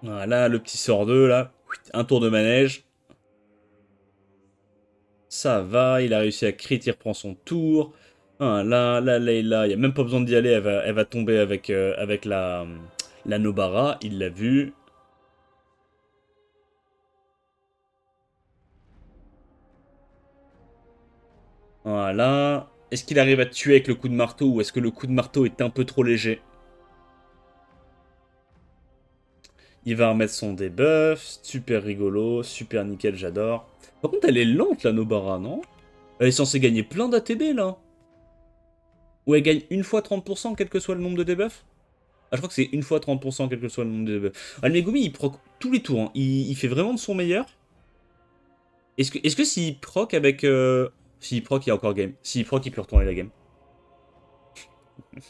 Voilà, le petit sort 2 là. Un tour de manège. Ça va, il a réussi à crit, il reprend son tour. Voilà, là, Layla, il n'y a même pas besoin d'y aller, elle va tomber avec la Nobara, il l'a vu. Voilà. Est-ce qu'il arrive à te tuer avec le coup de marteau ou est-ce que le coup de marteau est un peu trop léger? Il va remettre son debuff, super rigolo, super nickel, j'adore. Par contre, elle est lente la Nobara, non? Elle est censée gagner plein d'ATB là. Ou elle gagne une fois 30% quel que soit le nombre de debuffs? Ah, je crois que c'est une fois 30% quel que soit le nombre de debuffs. Ah, le Megumi, il proc tous les tours, hein. Il fait vraiment de son meilleur. Est-ce que s'il proc avec... S'il proc, il y a encore game. S'il proc, il peut retourner la game. Mais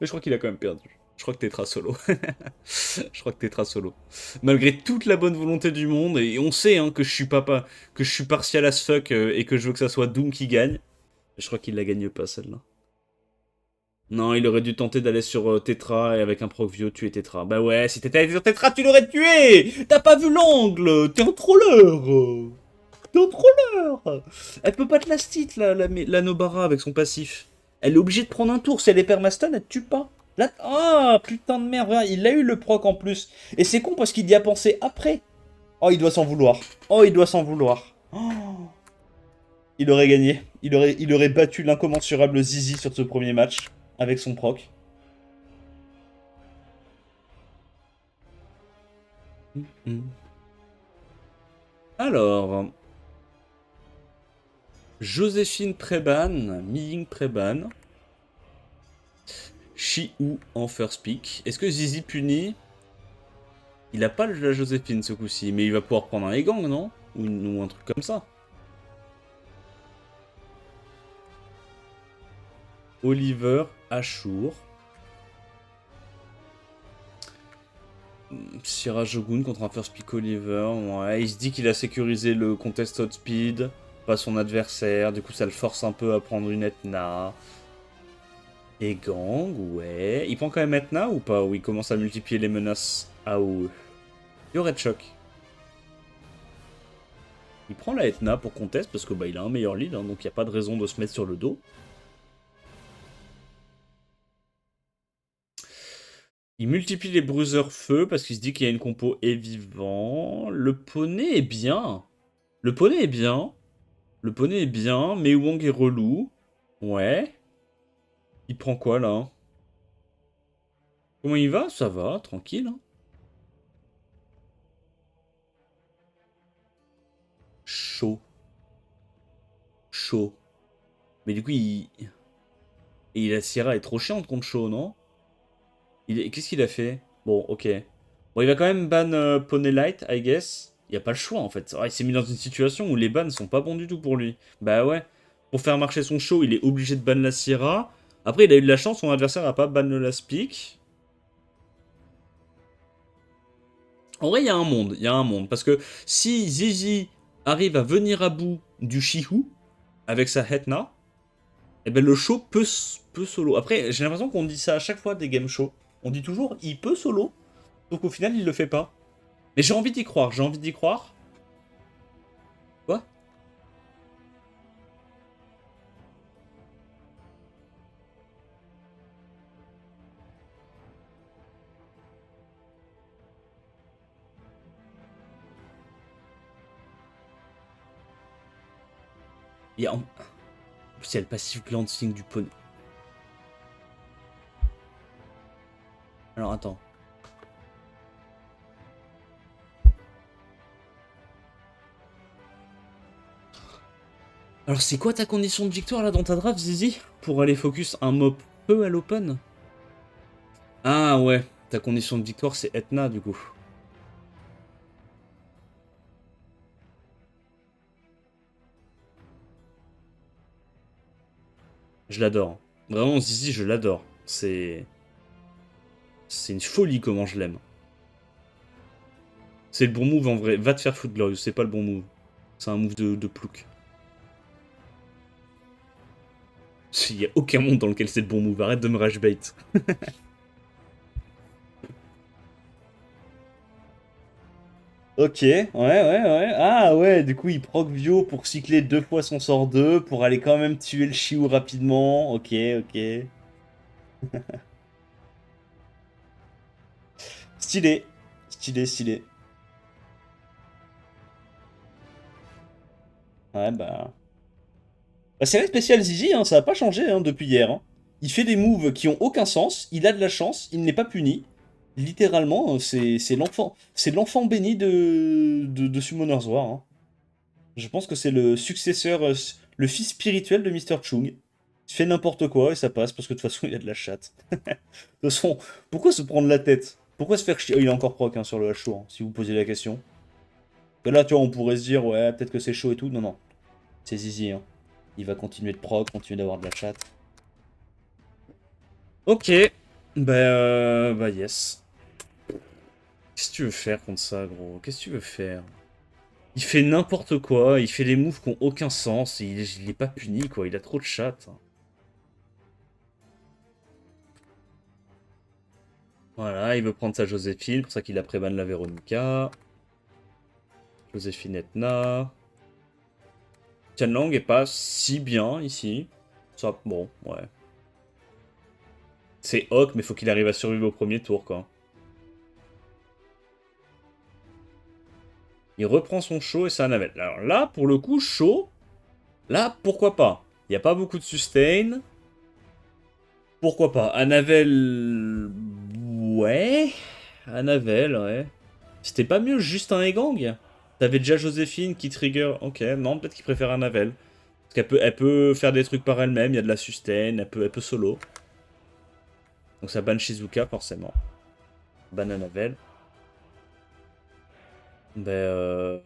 je crois qu'il a quand même perdu. Je crois que Tetra solo. Je crois que Tetra solo. Malgré toute la bonne volonté du monde, et on sait hein, que je suis papa, que je suis partial as fuck et que je veux que ça soit Doom qui gagne. Je crois qu'il la gagne pas celle-là. Non, il aurait dû tenter d'aller sur Tetra et avec un proc Vio tuer Tetra. Bah ouais, si t'étais allé sur Tetra, tu l'aurais tué. T'as pas vu l'angle. T'es un troller. T'es un troller. Elle peut pas te last hit, la Nobara, avec son passif. Elle est obligée de prendre un tour. Si elle est permaston, elle te tue pas. Là, ah, putain de merde, regarde, il a eu le proc en plus. Et c'est con parce qu'il y a pensé après. Oh, il doit s'en vouloir. Oh, il doit s'en vouloir. Oh, il aurait gagné. Il aurait battu l'incommensurable Zizi sur ce premier match avec son proc. Alors, Joséphine Préban, Miying Préban, Chi-Hu en first pick. Est-ce que Zizi punit? Il a pas la Joséphine ce coup-ci, mais il va pouvoir prendre un Egang, non ou un truc comme ça. Oliver, Ashur. Sierra Jogun contre un first pick Oliver. Ouais, il se dit qu'il a sécurisé le contest hot speed, pas son adversaire. Du coup, ça le force un peu à prendre une Etna. Et Gang, ouais. Il prend quand même Etna ou pas? Ou il commence à multiplier les menaces AOE? Il y aurait de choc. Il prend la Etna pour contest parce que bah il a un meilleur lead, hein, donc il n'y a pas de raison de se mettre sur le dos. Il multiplie les bruiseurs feu parce qu'il se dit qu'il y a une compo et vivant. Le poney est bien. Le poney est bien. Le poney est bien. Mais Wong est relou. Ouais. Il prend quoi là? Comment il va? Ça va, tranquille. Hein. Chaud. Chaud. Mais du coup, Et la Sierra est trop chiante contre Chaud, non? Qu'est-ce qu'il a fait? Bon, ok. Bon, il va quand même ban Poney Light, I guess. Il n'y a pas le choix, en fait. Ah, il s'est mis dans une situation où les bans sont pas bons du tout pour lui. Bah ouais. Pour faire marcher son show, il est obligé de ban la Sierra. Après, il a eu de la chance, son adversaire a pas ban le last pick. En vrai, il y a un monde. Il y a un monde. Parce que si Zizi arrive à venir à bout du Shihu avec sa Hetna, eh ben le show peut solo. Après, j'ai l'impression qu'on dit ça à chaque fois des game shows. On dit toujours, il peut solo. Donc au final, il le fait pas. Mais j'ai envie d'y croire, j'ai envie d'y croire. Quoi? Il y a... En plus, il y a le passif glancing du poney. Alors, attends. Alors, c'est quoi ta condition de victoire, là, dans ta draft, Zizi? Pour aller focus un mob peu à l'open? Ah, ouais. Ta condition de victoire, c'est Etna, du coup. Je l'adore. Vraiment, Zizi, je l'adore. C'est une folie comment je l'aime. C'est le bon move en vrai. Va te faire foutre, Glorious, c'est pas le bon move. C'est un move de plouc. Il y a aucun monde dans lequel c'est le bon move. Arrête de me rage bait. Ok, ouais. Ah ouais, du coup il proc Vio pour cycler 2 fois son sort 2, pour aller quand même tuer le Chiou rapidement. Ok. Stylé. Stylé. Ouais, bah c'est vrai spécial Zizi, hein, ça a pas changé hein, depuis hier. Hein. Il fait des moves qui ont aucun sens, il a de la chance, il n'est pas puni. Littéralement, c'est l'enfant béni de Summoner's War. Hein. Je pense que c'est le successeur, le fils spirituel de Mr. Chung. Il fait n'importe quoi et ça passe parce que de toute façon il a de la chatte. De toute façon, pourquoi se prendre la tête? Pourquoi se faire chier? Oh, il est encore proc hein, sur le H-Show, hein, si vous posez la question. Et là, tu vois, on pourrait se dire, ouais, peut-être que c'est chaud et tout. Non. C'est Zizi, hein. Il va continuer de proc, continuer d'avoir de la chatte. Ok. Bah yes. Qu'est-ce que tu veux faire contre ça, gros? Qu'est-ce que tu veux faire? Il fait n'importe quoi, il fait des moves qui ont aucun sens, et il est pas puni, quoi. Il a trop de chatte. Voilà, il veut prendre sa Joséphine, pour ça qu'il a préban la Véronica. Joséphine Etna. Tianlang est pas si bien ici. Ça, bon, ouais. C'est Hawk, mais faut qu'il arrive à survivre au premier tour, quoi. Il reprend son show et ça navel. Alors là, pour le coup, show, là, pourquoi pas? Il n'y a pas beaucoup de sustain. Pourquoi pas? Anavel... Ouais. Anavel, ouais. C'était pas mieux juste un Egang? T'avais déjà Joséphine qui trigger... Ok, non, peut-être qu'il préfère Anavel. Parce qu'elle peut faire des trucs par elle-même, il y a de la sustain, elle peut solo. Donc ça ban Shizuka, forcément. Ban Anavel. Ouais.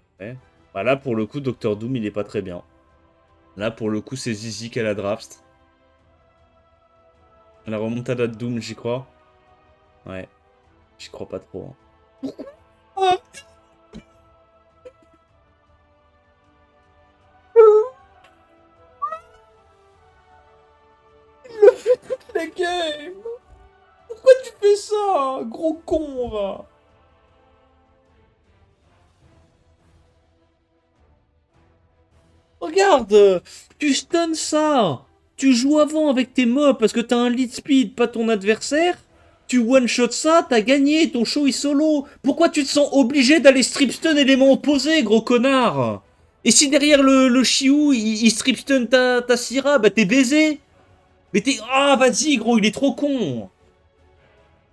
Bah là, pour le coup, Docteur Doom, il est pas très bien. Là, pour le coup, c'est Zizi qui a la draft. La remontada de Doom, j'y crois. Ouais, j'y crois pas trop. Hein. Pourquoi il le fait toute la game? Pourquoi tu fais ça, gros con, va? Regarde, tu stuns ça. Tu joues avant avec tes mobs parce que t'as un lead speed, pas ton adversaire. Tu one-shot ça, t'as gagné, ton show est solo. Pourquoi tu te sens obligé d'aller strip stun élément opposé, gros connard? Et si derrière le Chiou, il strip stun ta Syrah, bah t'es baisé. Mais t'es... Ah, vas-y, gros, il est trop con.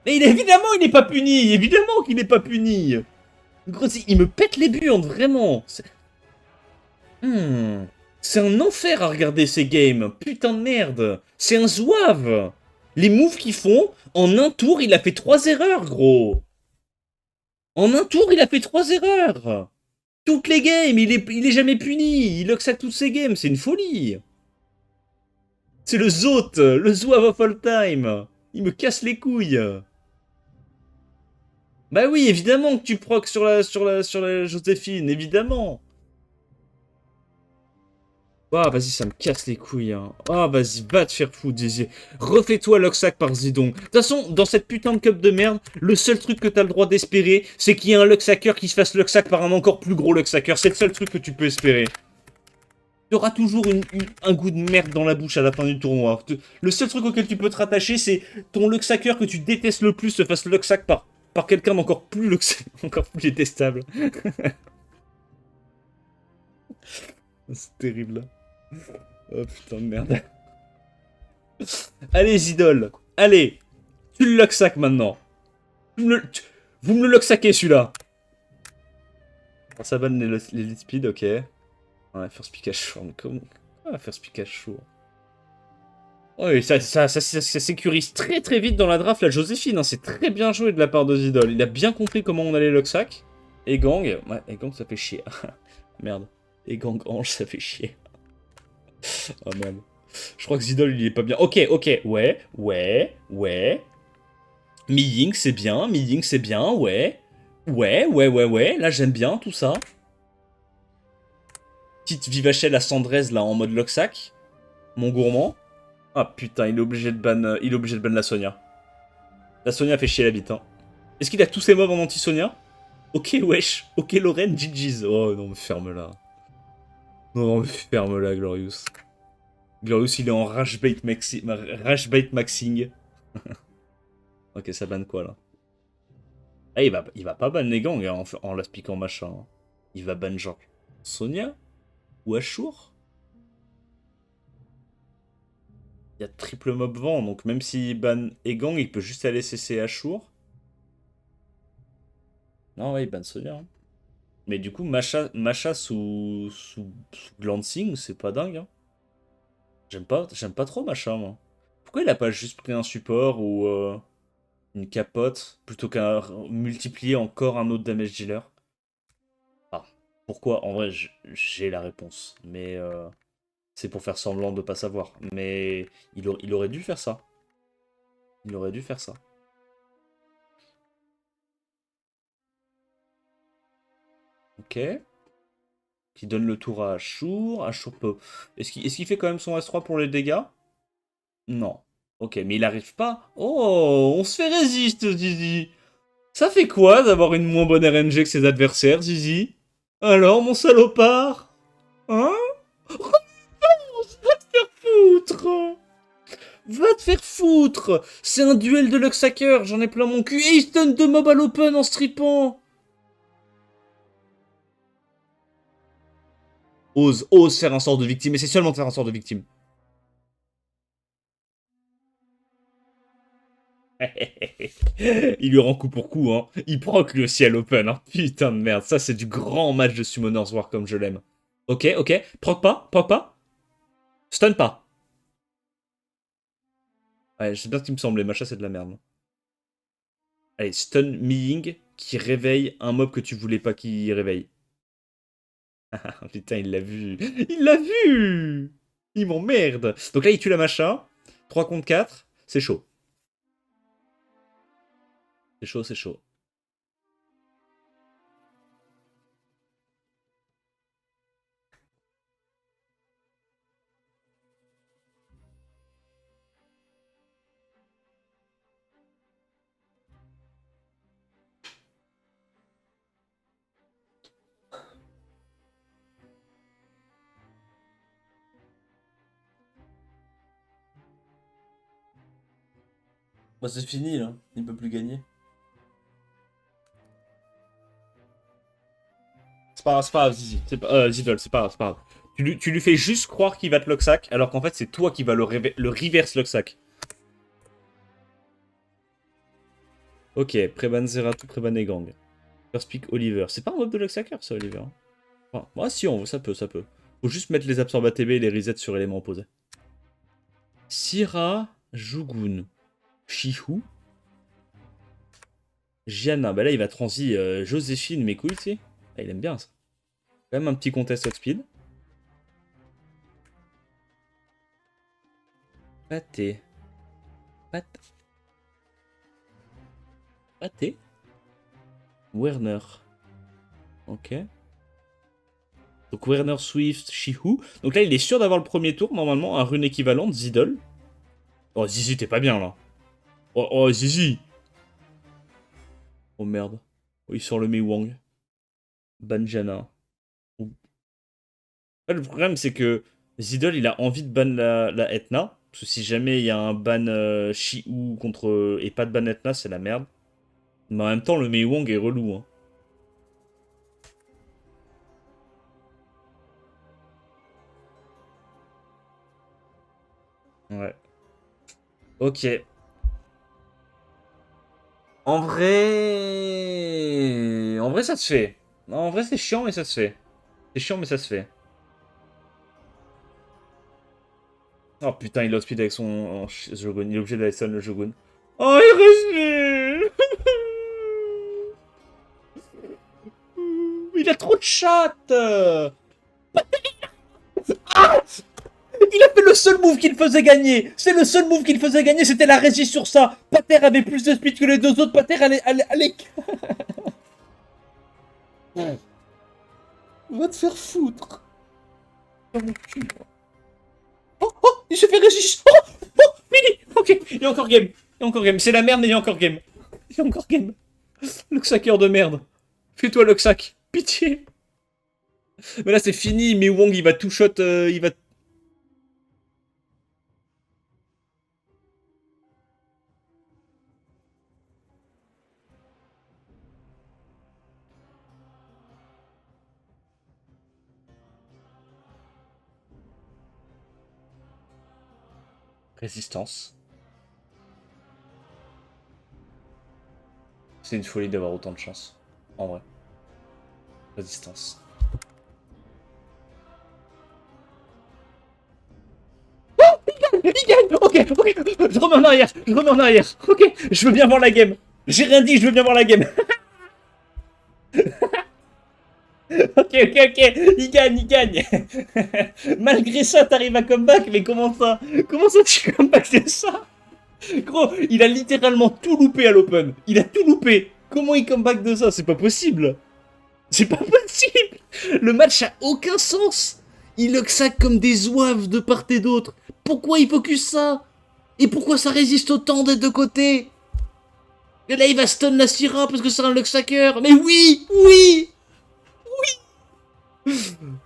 Mais évidemment, il n'est pas puni. Évidemment qu'il n'est pas puni. Gros, il me pète les burnes, vraiment. C'est un enfer à regarder ces games. Putain de merde. C'est un zouave. Les moves qu'ils font, en un tour, il a fait 3 erreurs, gros. En un tour, il a fait 3 erreurs. Toutes les games, il est jamais puni. Il locks à toutes ses games. C'est une folie. C'est le Zot, le zouave of all time. Il me casse les couilles. Bah oui, évidemment que tu procs sur la Joséphine, évidemment. Ah, vas-y, ça me casse les couilles. Hein. Ah, vas-y, va te faire foutre, Zizi. Refais-toi Luxac par Zidong. De toute façon, dans cette putain de cup de merde, le seul truc que t'as le droit d'espérer, c'est qu'il y ait un Luxacker qui se fasse Luxac par un encore plus gros Luxacker. C'est le seul truc que tu peux espérer. T'auras toujours un goût de merde dans la bouche à la fin du tournoi. Le seul truc auquel tu peux te rattacher, c'est ton Luxacker que tu détestes le plus se fasse Luxac par quelqu'un d'encore plus encore plus détestable. C'est terrible là. Oh putain de merde. Allez, Zidol. Allez. Tu le locksack maintenant. Vous me le locksackez celui-là. Oh, ça banne les lead speed, ok. Ouais, First Pikachu. Mais comment... Ah, First Pikachu. Oui, ça sécurise très très vite dans la draft la Joséphine. Hein. C'est très bien joué de la part de Zidol. Il a bien compris comment on allait locksack. Et Gang. Ouais, et Gang ça fait chier. Merde. Et Gang Ange ça fait chier. Oh merde. Je crois que Zidol il est pas bien. Ok, ok. Ouais. Mi-Ying c'est bien. Mi-Ying c'est bien. Ouais. Là j'aime bien tout ça. Petite Vivachel à Cendresse là en mode locksack. Mon gourmand. Ah putain, il est obligé de ban la Sonia. La Sonia fait chier la bite, hein. Est-ce qu'il a tous ses mobs en anti-Sonia? Ok, wesh. Ok, Lorraine, GG's. Oh non, mais ferme-la. Non, mais ferme-la, Glorious. Glorious, il est en rage bait maxing. Ok, ça banne quoi, là? Ah, il va pas ban les gangs hein, en la piquant machin. Hein. Il va ban genre Sonia? Ou Ashur? Il y a triple mob vent, donc même s'il ban Egang, il peut juste aller CC Ashur. Non, ouais, il ban Sonia. Hein. Mais du coup, Macha sous Glancing, c'est pas dingue. Hein. J'aime pas trop Macha, moi. Pourquoi il a pas juste pris un support ou une capote plutôt qu'à multiplier encore un autre damage dealer? Ah, pourquoi? En vrai, j'ai la réponse. Mais c'est pour faire semblant de pas savoir. Mais il aurait dû faire ça. Il aurait dû faire ça. Ok. Qui donne le tour à Ashur. Ashur peut... Est-ce qu'il fait quand même son S3 pour les dégâts? Non. Ok, mais il arrive pas. Oh, on se fait résiste, Zizi. Ça fait quoi d'avoir une moins bonne RNG que ses adversaires, Zizi? Alors, mon salopard? Hein? Va te faire foutre! Va te faire foutre! C'est un duel de Luxhacker, j'en ai plein mon cul. Et il stun de mob à l'open en strippant! Ose faire un sort de victime, et c'est seulement de faire un sort de victime. Il lui rend coup pour coup, hein. Il proc lui aussi à l'open, hein. Putain de merde, ça c'est du grand match de Summoners War comme je l'aime. Ok. Proc pas. Stun pas. Ouais, c'est bien ce qui me semblait, Macha c'est de la merde. Allez, stun Miying qui réveille un mob que tu voulais pas qu'il réveille. Putain, il l'a vu. Il l'a vu. Il m'emmerde. Donc là, il tue la Macha. 3 contre 4. C'est chaud. C'est chaud. Bah, c'est fini, là. Il peut plus gagner. C'est pas grave, Zizi. Zidol, c'est pas grave. Tu lui fais juste croire qu'il va te locksack, alors qu'en fait, c'est toi qui va le reverse locksack. Ok, Préban Zeratou, Préban Egang. First pick Oliver. C'est pas un mob de locksacker, ça, Oliver. Enfin, ouais, si, on veut, ça peut. Faut juste mettre les absorbes ATB et les resets sur éléments opposés. Syrah, Jugun, Shihu, Gianna. Bah là, il va transi Joséphine, mes couilles, tu sais. Ah, il aime bien ça. Quand même un petit contest outspeed. Pâté. Pâté. Werner. Ok. Donc Werner, Swift, Shihu. Donc là, il est sûr d'avoir le premier tour, normalement, un rune équivalente, Zidol. Oh, Zizi, t'es pas bien, là. Oh, Zizi. Oh, merde. Oh, il sort le Mei Wang. Banjana. Oh. Le problème, c'est que Zidol, il a envie de ban la Etna. Parce que si jamais il y a un ban Shihu contre... et pas de ban Etna, c'est la merde. Mais en même temps, le Mei Wang est relou, hein. Ouais. Ok. En vrai, ça se fait. En vrai, c'est chiant, mais ça se fait. C'est chiant, mais ça se fait. Oh putain, il speed avec son Shogun. Il est obligé d'aller stun le Shogun. Oh, il reste. Il a trop de chatte. Il a fait le seul move qu'il faisait gagner. C'est le seul move qu'il faisait gagner, c'était la régie sur ça. Pater avait plus de speed que les deux autres. Pater allait... Va te faire foutre. Oh, mon cul. Oh, oh, il se fait régie. Oh, oh, Mini. Ok, il est encore game. Il est encore game. C'est la merde, mais il est encore game. Il est encore game. Luxacker de merde. Fais-toi Luxac. Pitié. Mais là, c'est fini. Mais Wong, il va tout shot. Il va... Résistance. C'est une folie d'avoir autant de chance. En vrai. Résistance. Il gagne. Ok, ok. Je remets en arrière. Je remets en arrière. Ok, je veux bien voir la game. J'ai rien dit, je veux bien voir la game. Ok, ok, ok. Il gagne, il gagne. Malgré ça, t'arrives à comeback, mais comment ça? Comment ça tu comeback de ça? Gros, il a littéralement tout loupé à l'open. Il a tout loupé. Comment il comeback de ça? C'est pas possible. C'est pas possible. Le match a aucun sens. Il sac comme des zouaves de part et d'autre. Pourquoi il focus ça? Et pourquoi ça résiste autant des deux côtés? Et là, il va stun la Syrah parce que c'est un Luxacker. Mais oui, oui.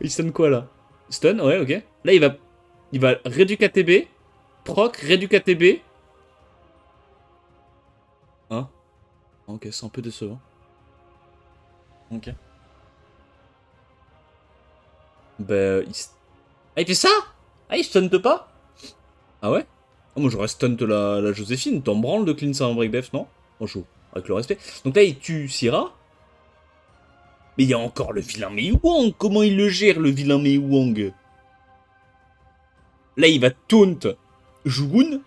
Il stun quoi là? Stun, ouais, ok. Là, il va réduire KTB, proc, réduire KTB. Hein? Ok, c'est un peu décevant. Ok. Bah, ah, il fait ça? Ah, il stunnte pas? Ah ouais? Ah, moi, j'aurais stunt la Joséphine. T'en branles de clean ça en break def, non? Moi, je avec le respect. Donc là, il tue Syrah. Mais il y a encore le vilain Mei Wang. Comment il le gère, le vilain Mei Wang? Là, il va taunt Jugun.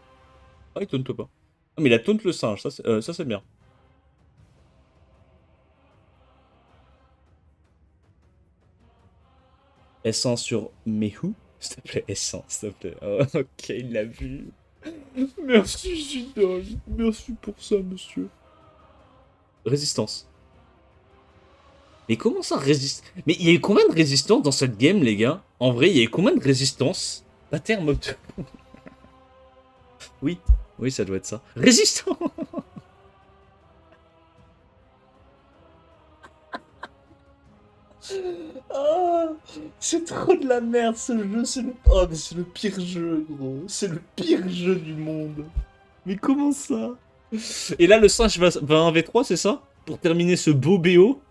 Ah, il taunt pas. Ah, mais il a taunt le singe. Ça, c'est bien. S1 sur Mehu. S'il te plaît, S1, s'il te plaît. Oh, ok, il l'a vu. Merci, Zidane. Merci pour ça, monsieur. Résistance. Mais comment ça résiste? Mais il y a eu combien de résistance dans cette game, les gars? En vrai, il y a eu combien de résistance? Pas terme. Oui, oui, ça doit être ça. Résistant. Ah, c'est trop de la merde ce jeu, c'est le... Oh, mais c'est le pire jeu, gros. C'est le pire jeu du monde. Mais comment ça? Et là, le singe va 1v3, c'est ça? Pour terminer ce beau BO.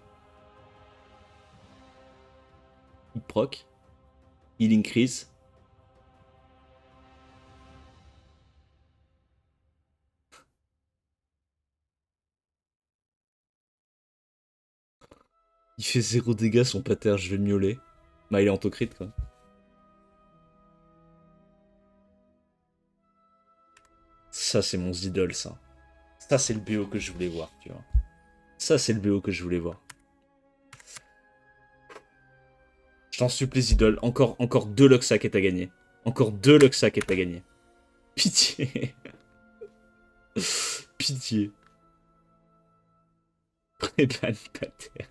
Il proc. Il increase. Il fait 0 dégâts son pater, je vais miauler. Bah, il est autocrit, quoi. Ça, c'est mon idole, ça. Ça, c'est le BO que je voulais voir, tu vois. Ça, c'est le BO que je voulais voir. Je t'en supplie, idole. Encore 2 Luxac et à gagner. Encore 2 Luxac et à gagner. Pitié. Pitié. Préban pater.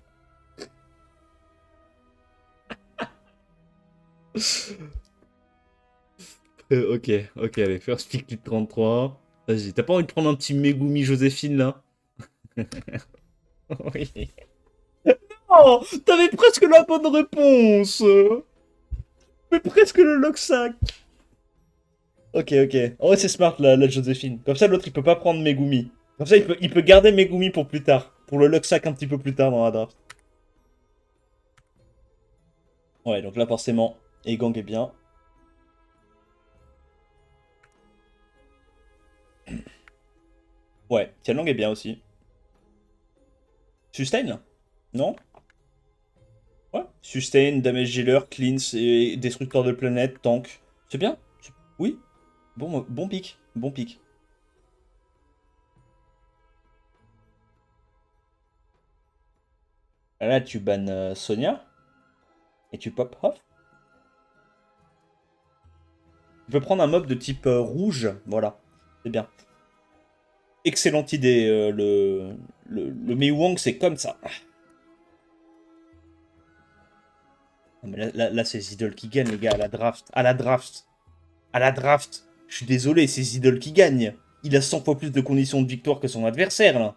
Ok, ok, allez, first pick 33. Vas-y, t'as pas envie de prendre un petit Megumi Joséphine, là? Oui. Oh, t'avais presque la bonne réponse. Mais presque le Loxac. Ok, ok. En vrai, c'est smart, la Joséphine. Comme ça, l'autre, il peut pas prendre Megumi. Comme ça, il peut garder Megumi pour plus tard. Pour le Loxac un petit peu plus tard dans la draft. Ouais, donc là, forcément, Egang est bien.
Ouais, Tianlong est bien aussi. Sustain? Non? Ouais. Sustain, damage dealer, cleanse et destructeur de planète, tank. C'est bien. Oui. Bon pic. Bon pic. Là, tu bannes Sonia et tu pop off. Tu peux prendre un mob de type rouge. Voilà. C'est bien. Excellente idée. Le Mei Wang, c'est comme ça. Non, mais là, c'est les idoles qui gagnent, les gars, à la draft. À la draft. À la draft. Je suis désolé, c'est les idoles qui gagnent. Il a 100 fois plus de conditions de victoire que son adversaire, là.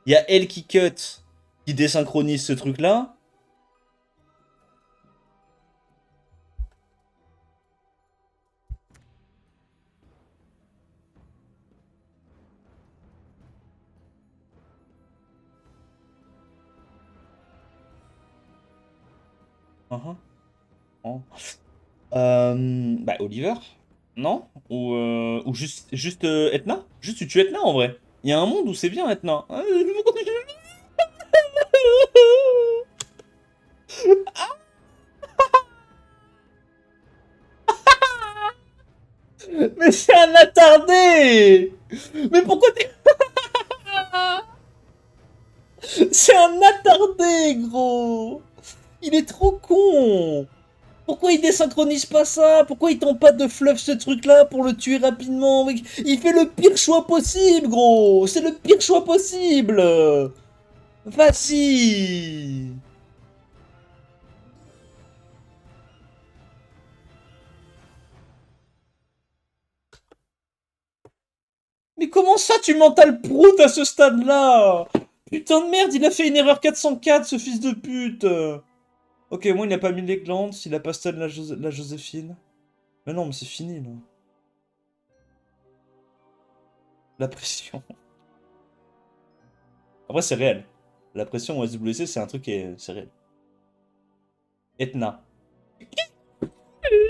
Il y a elle qui cut, qui désynchronise ce truc-là. Uh-huh. Oh. Bah, Oliver? Non? Ou juste Etna? Juste tu tues Etna, en vrai. Il y a un monde où c'est bien, Etna. Mais c'est un attardé! Mais pourquoi t'es... C'est un attardé, gros! Il est trop con! Pourquoi il désynchronise pas ça? Pourquoi il tente pas de fluff ce truc-là pour le tuer rapidement? Il fait le pire choix possible, gros! C'est le pire choix possible! Vas-y! Mais comment ça tu mental prout à ce stade-là? Putain de merde, il a fait une erreur 404, ce fils de pute! Ok, moi il n'a pas mis les glandes, il a pas stun la Joséphine. Mais non, mais c'est fini, là. La pression. Après, c'est réel. La pression au SWC, c'est un truc qui est... C'est réel. Etna.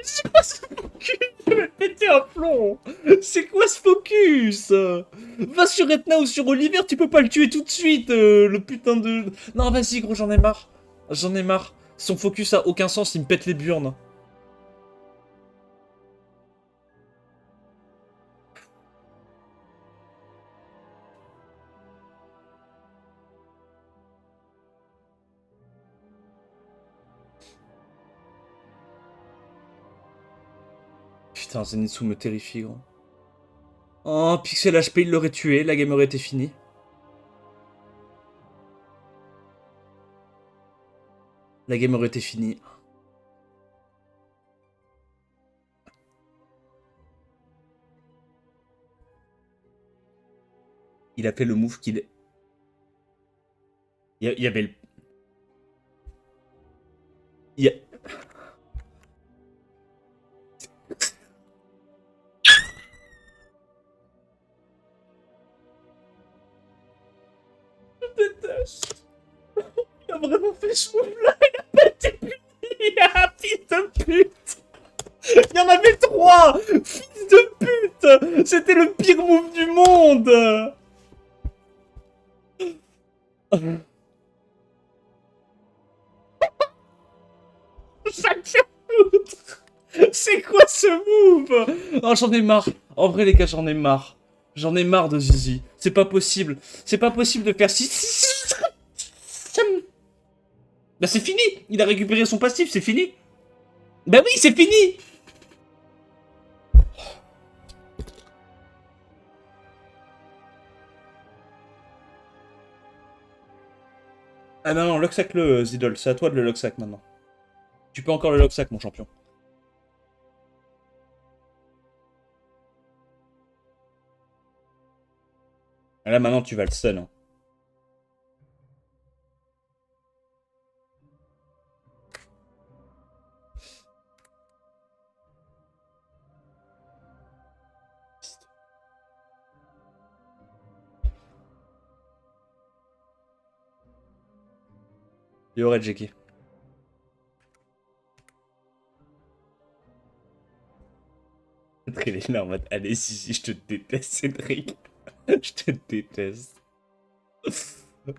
C'est quoi ce focus? Je vais péter un plomb. C'est quoi ce focus? Va sur Etna ou sur Oliver, tu peux pas le tuer tout de suite, le putain de... Non, vas-y, gros, j'en ai marre. J'en ai marre. Son focus a aucun sens, il me pète les burnes. Putain, Zenitsu me terrifie, gros. Oh, Pixel HP, il l'aurait tué, la game aurait été finie. La game aurait été finie. Il a fait le move qu'il... Il y avait le... Il y a... Il a vraiment fait ce move-là, il a pas été puni. Ah, fils de pute. Il y en avait trois. Fils de pute. C'était le pire move du monde. Chacun foutre. C'est quoi ce move? Oh, j'en ai marre. En vrai, les gars, j'en ai marre. J'en ai marre de Zizi. C'est pas possible. C'est pas possible de faire si... Bah c'est fini. Il a récupéré son passif, c'est fini. Bah oui, c'est fini. Ah non, non, Locksack le Zidol. C'est à toi de le Locksack maintenant. Tu peux encore le Locksack, mon champion. Là, maintenant, tu vas le stun. Hein. Il y aurait Jackie. Il est là en mode, allez, si, je te déteste, Cédric.
Je te déteste.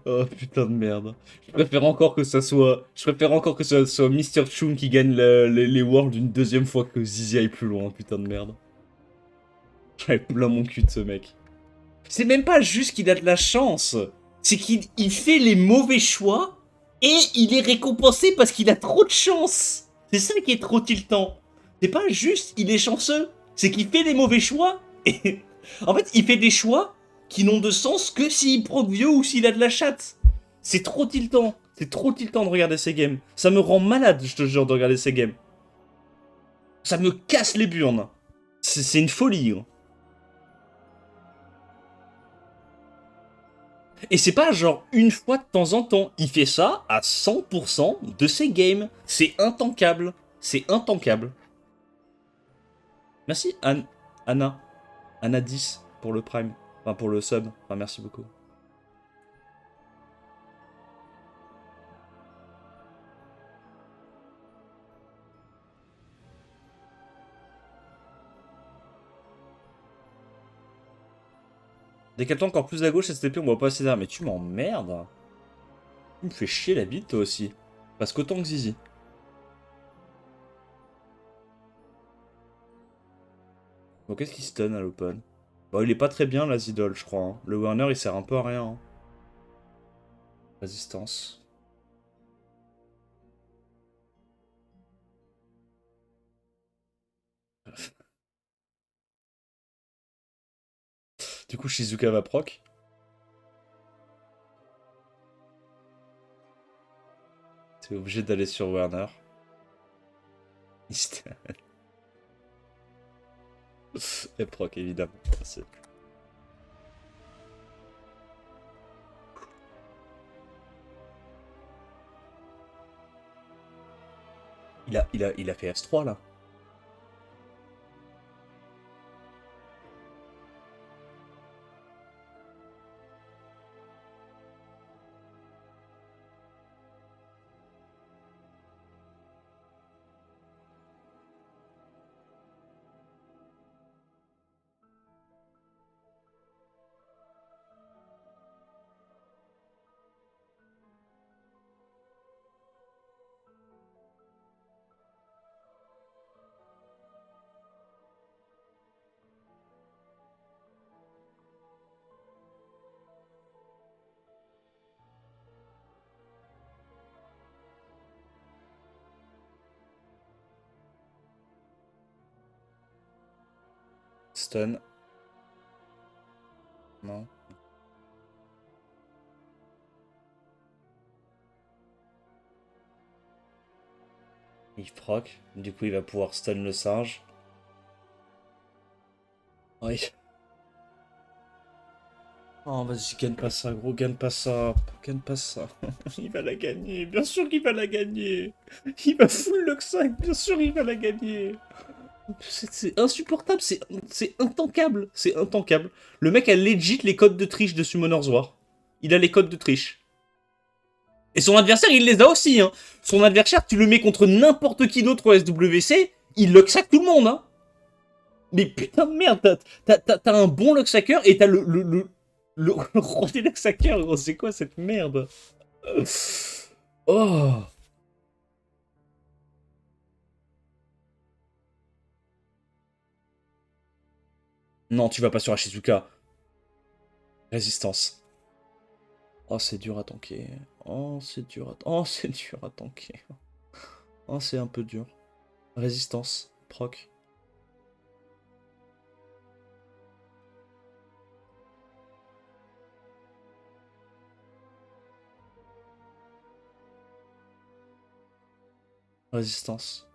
Oh putain de merde. Je préfère encore que ça soit. Je préfère encore que ça soit Mr. Chum qui gagne les Worlds une deuxième fois que Zizi aille plus loin, putain de merde. J'avais plein mon cul de ce mec. C'est même pas juste qu'il a de la chance. C'est qu'il fait les mauvais choix et il est récompensé parce qu'il a trop de chance. C'est ça qui est trop tiltant. C'est pas juste il est chanceux. C'est qu'il fait les mauvais choix et. En fait, il fait des choix qui n'ont de sens que s'il proc vieux ou s'il a de la chatte. C'est trop tiltant. C'est trop tiltant de regarder ces games. Ça me rend malade, je te jure, de regarder ces games. Ça me casse les burnes. C'est une folie. Hein. Et c'est pas genre une fois de temps en temps. Il fait ça à 100% de ses games. C'est intankable. C'est intankable. Merci Anna. Anna 10 pour le prime. Enfin pour le sub. Enfin merci beaucoup. Dès qu'elle tend encore plus à gauche, cette épée, on voit pas assez d'armes. Mais tu m'emmerdes. Tu me fais chier la bite, toi aussi. Parce qu'autant que Zizi. Bon, qu'est-ce qui stun à l'open? Bon, il est pas très bien, la Zidol, je crois. Hein. Le Warner, il sert un peu à rien. Hein. Résistance. Du coup, Shizuka va proc. T'es obligé d'aller sur Warner. Et proc, évidemment. Merci. Il a fait S3 là. Stun. Non. Il proc. Du coup, il va pouvoir stun le singe. Oui. Oh, vas-y, gagne pas ça, gros, gagne pas ça. Gagne pas ça. Il va la gagner. Bien sûr qu'il va la gagner. Il va full Lux 5. Bien sûr, il va la gagner. C'est insupportable. C'est intankable. C'est intankable. Le mec a legit les codes de triche de Summoner's War. Il a les codes de triche. Et son adversaire, il les a aussi. Hein. Son adversaire, tu le mets contre n'importe qui d'autre au SWC, il Luxac tout le monde. Hein. Mais putain de merde, t'as un bon Luxacker et t'as le roi des Luxackers, gros. C'est quoi cette merde? Oh. Non, tu vas pas sur Ashizuka. Résistance. Oh, c'est dur à tanker. Oh, c'est dur à... Oh, c'est dur à tanker. Oh, c'est un peu dur. Résistance. Proc. Résistance.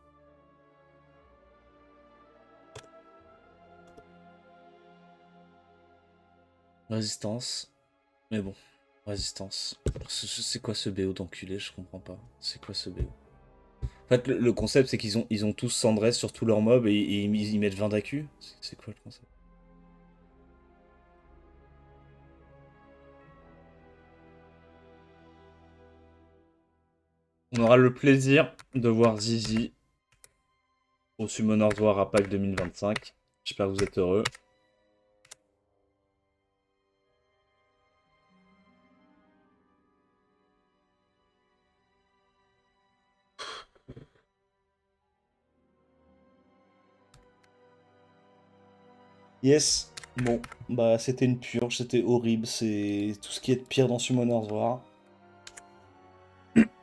Résistance. Mais bon. Résistance. C'est quoi ce BO d'enculé? Je comprends pas. C'est quoi ce BO? En fait, le concept, c'est qu'ils ont tous Cendresse sur tous leurs mobs et ils mettent 20 d'AQ. C'est quoi le concept? On aura le plaisir de voir Zizi au Summoner's War à Pâques 2025. J'espère que vous êtes heureux.
Yes. Bon, bah c'était une purge, c'était horrible, c'est tout ce qui est de pire dans Summoner's War.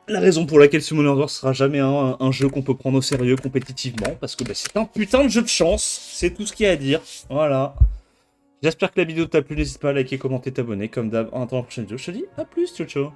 La raison pour laquelle Summoner's War sera jamais un jeu qu'on peut prendre au sérieux compétitivement, parce que bah, c'est un putain de jeu de chance, c'est tout ce qu'il y a à dire. Voilà. J'espère que la vidéo t'a plu, n'hésite pas à liker, commenter, t'abonner, comme d'hab. En attendant la prochaine vidéo, je te dis à plus, ciao ciao.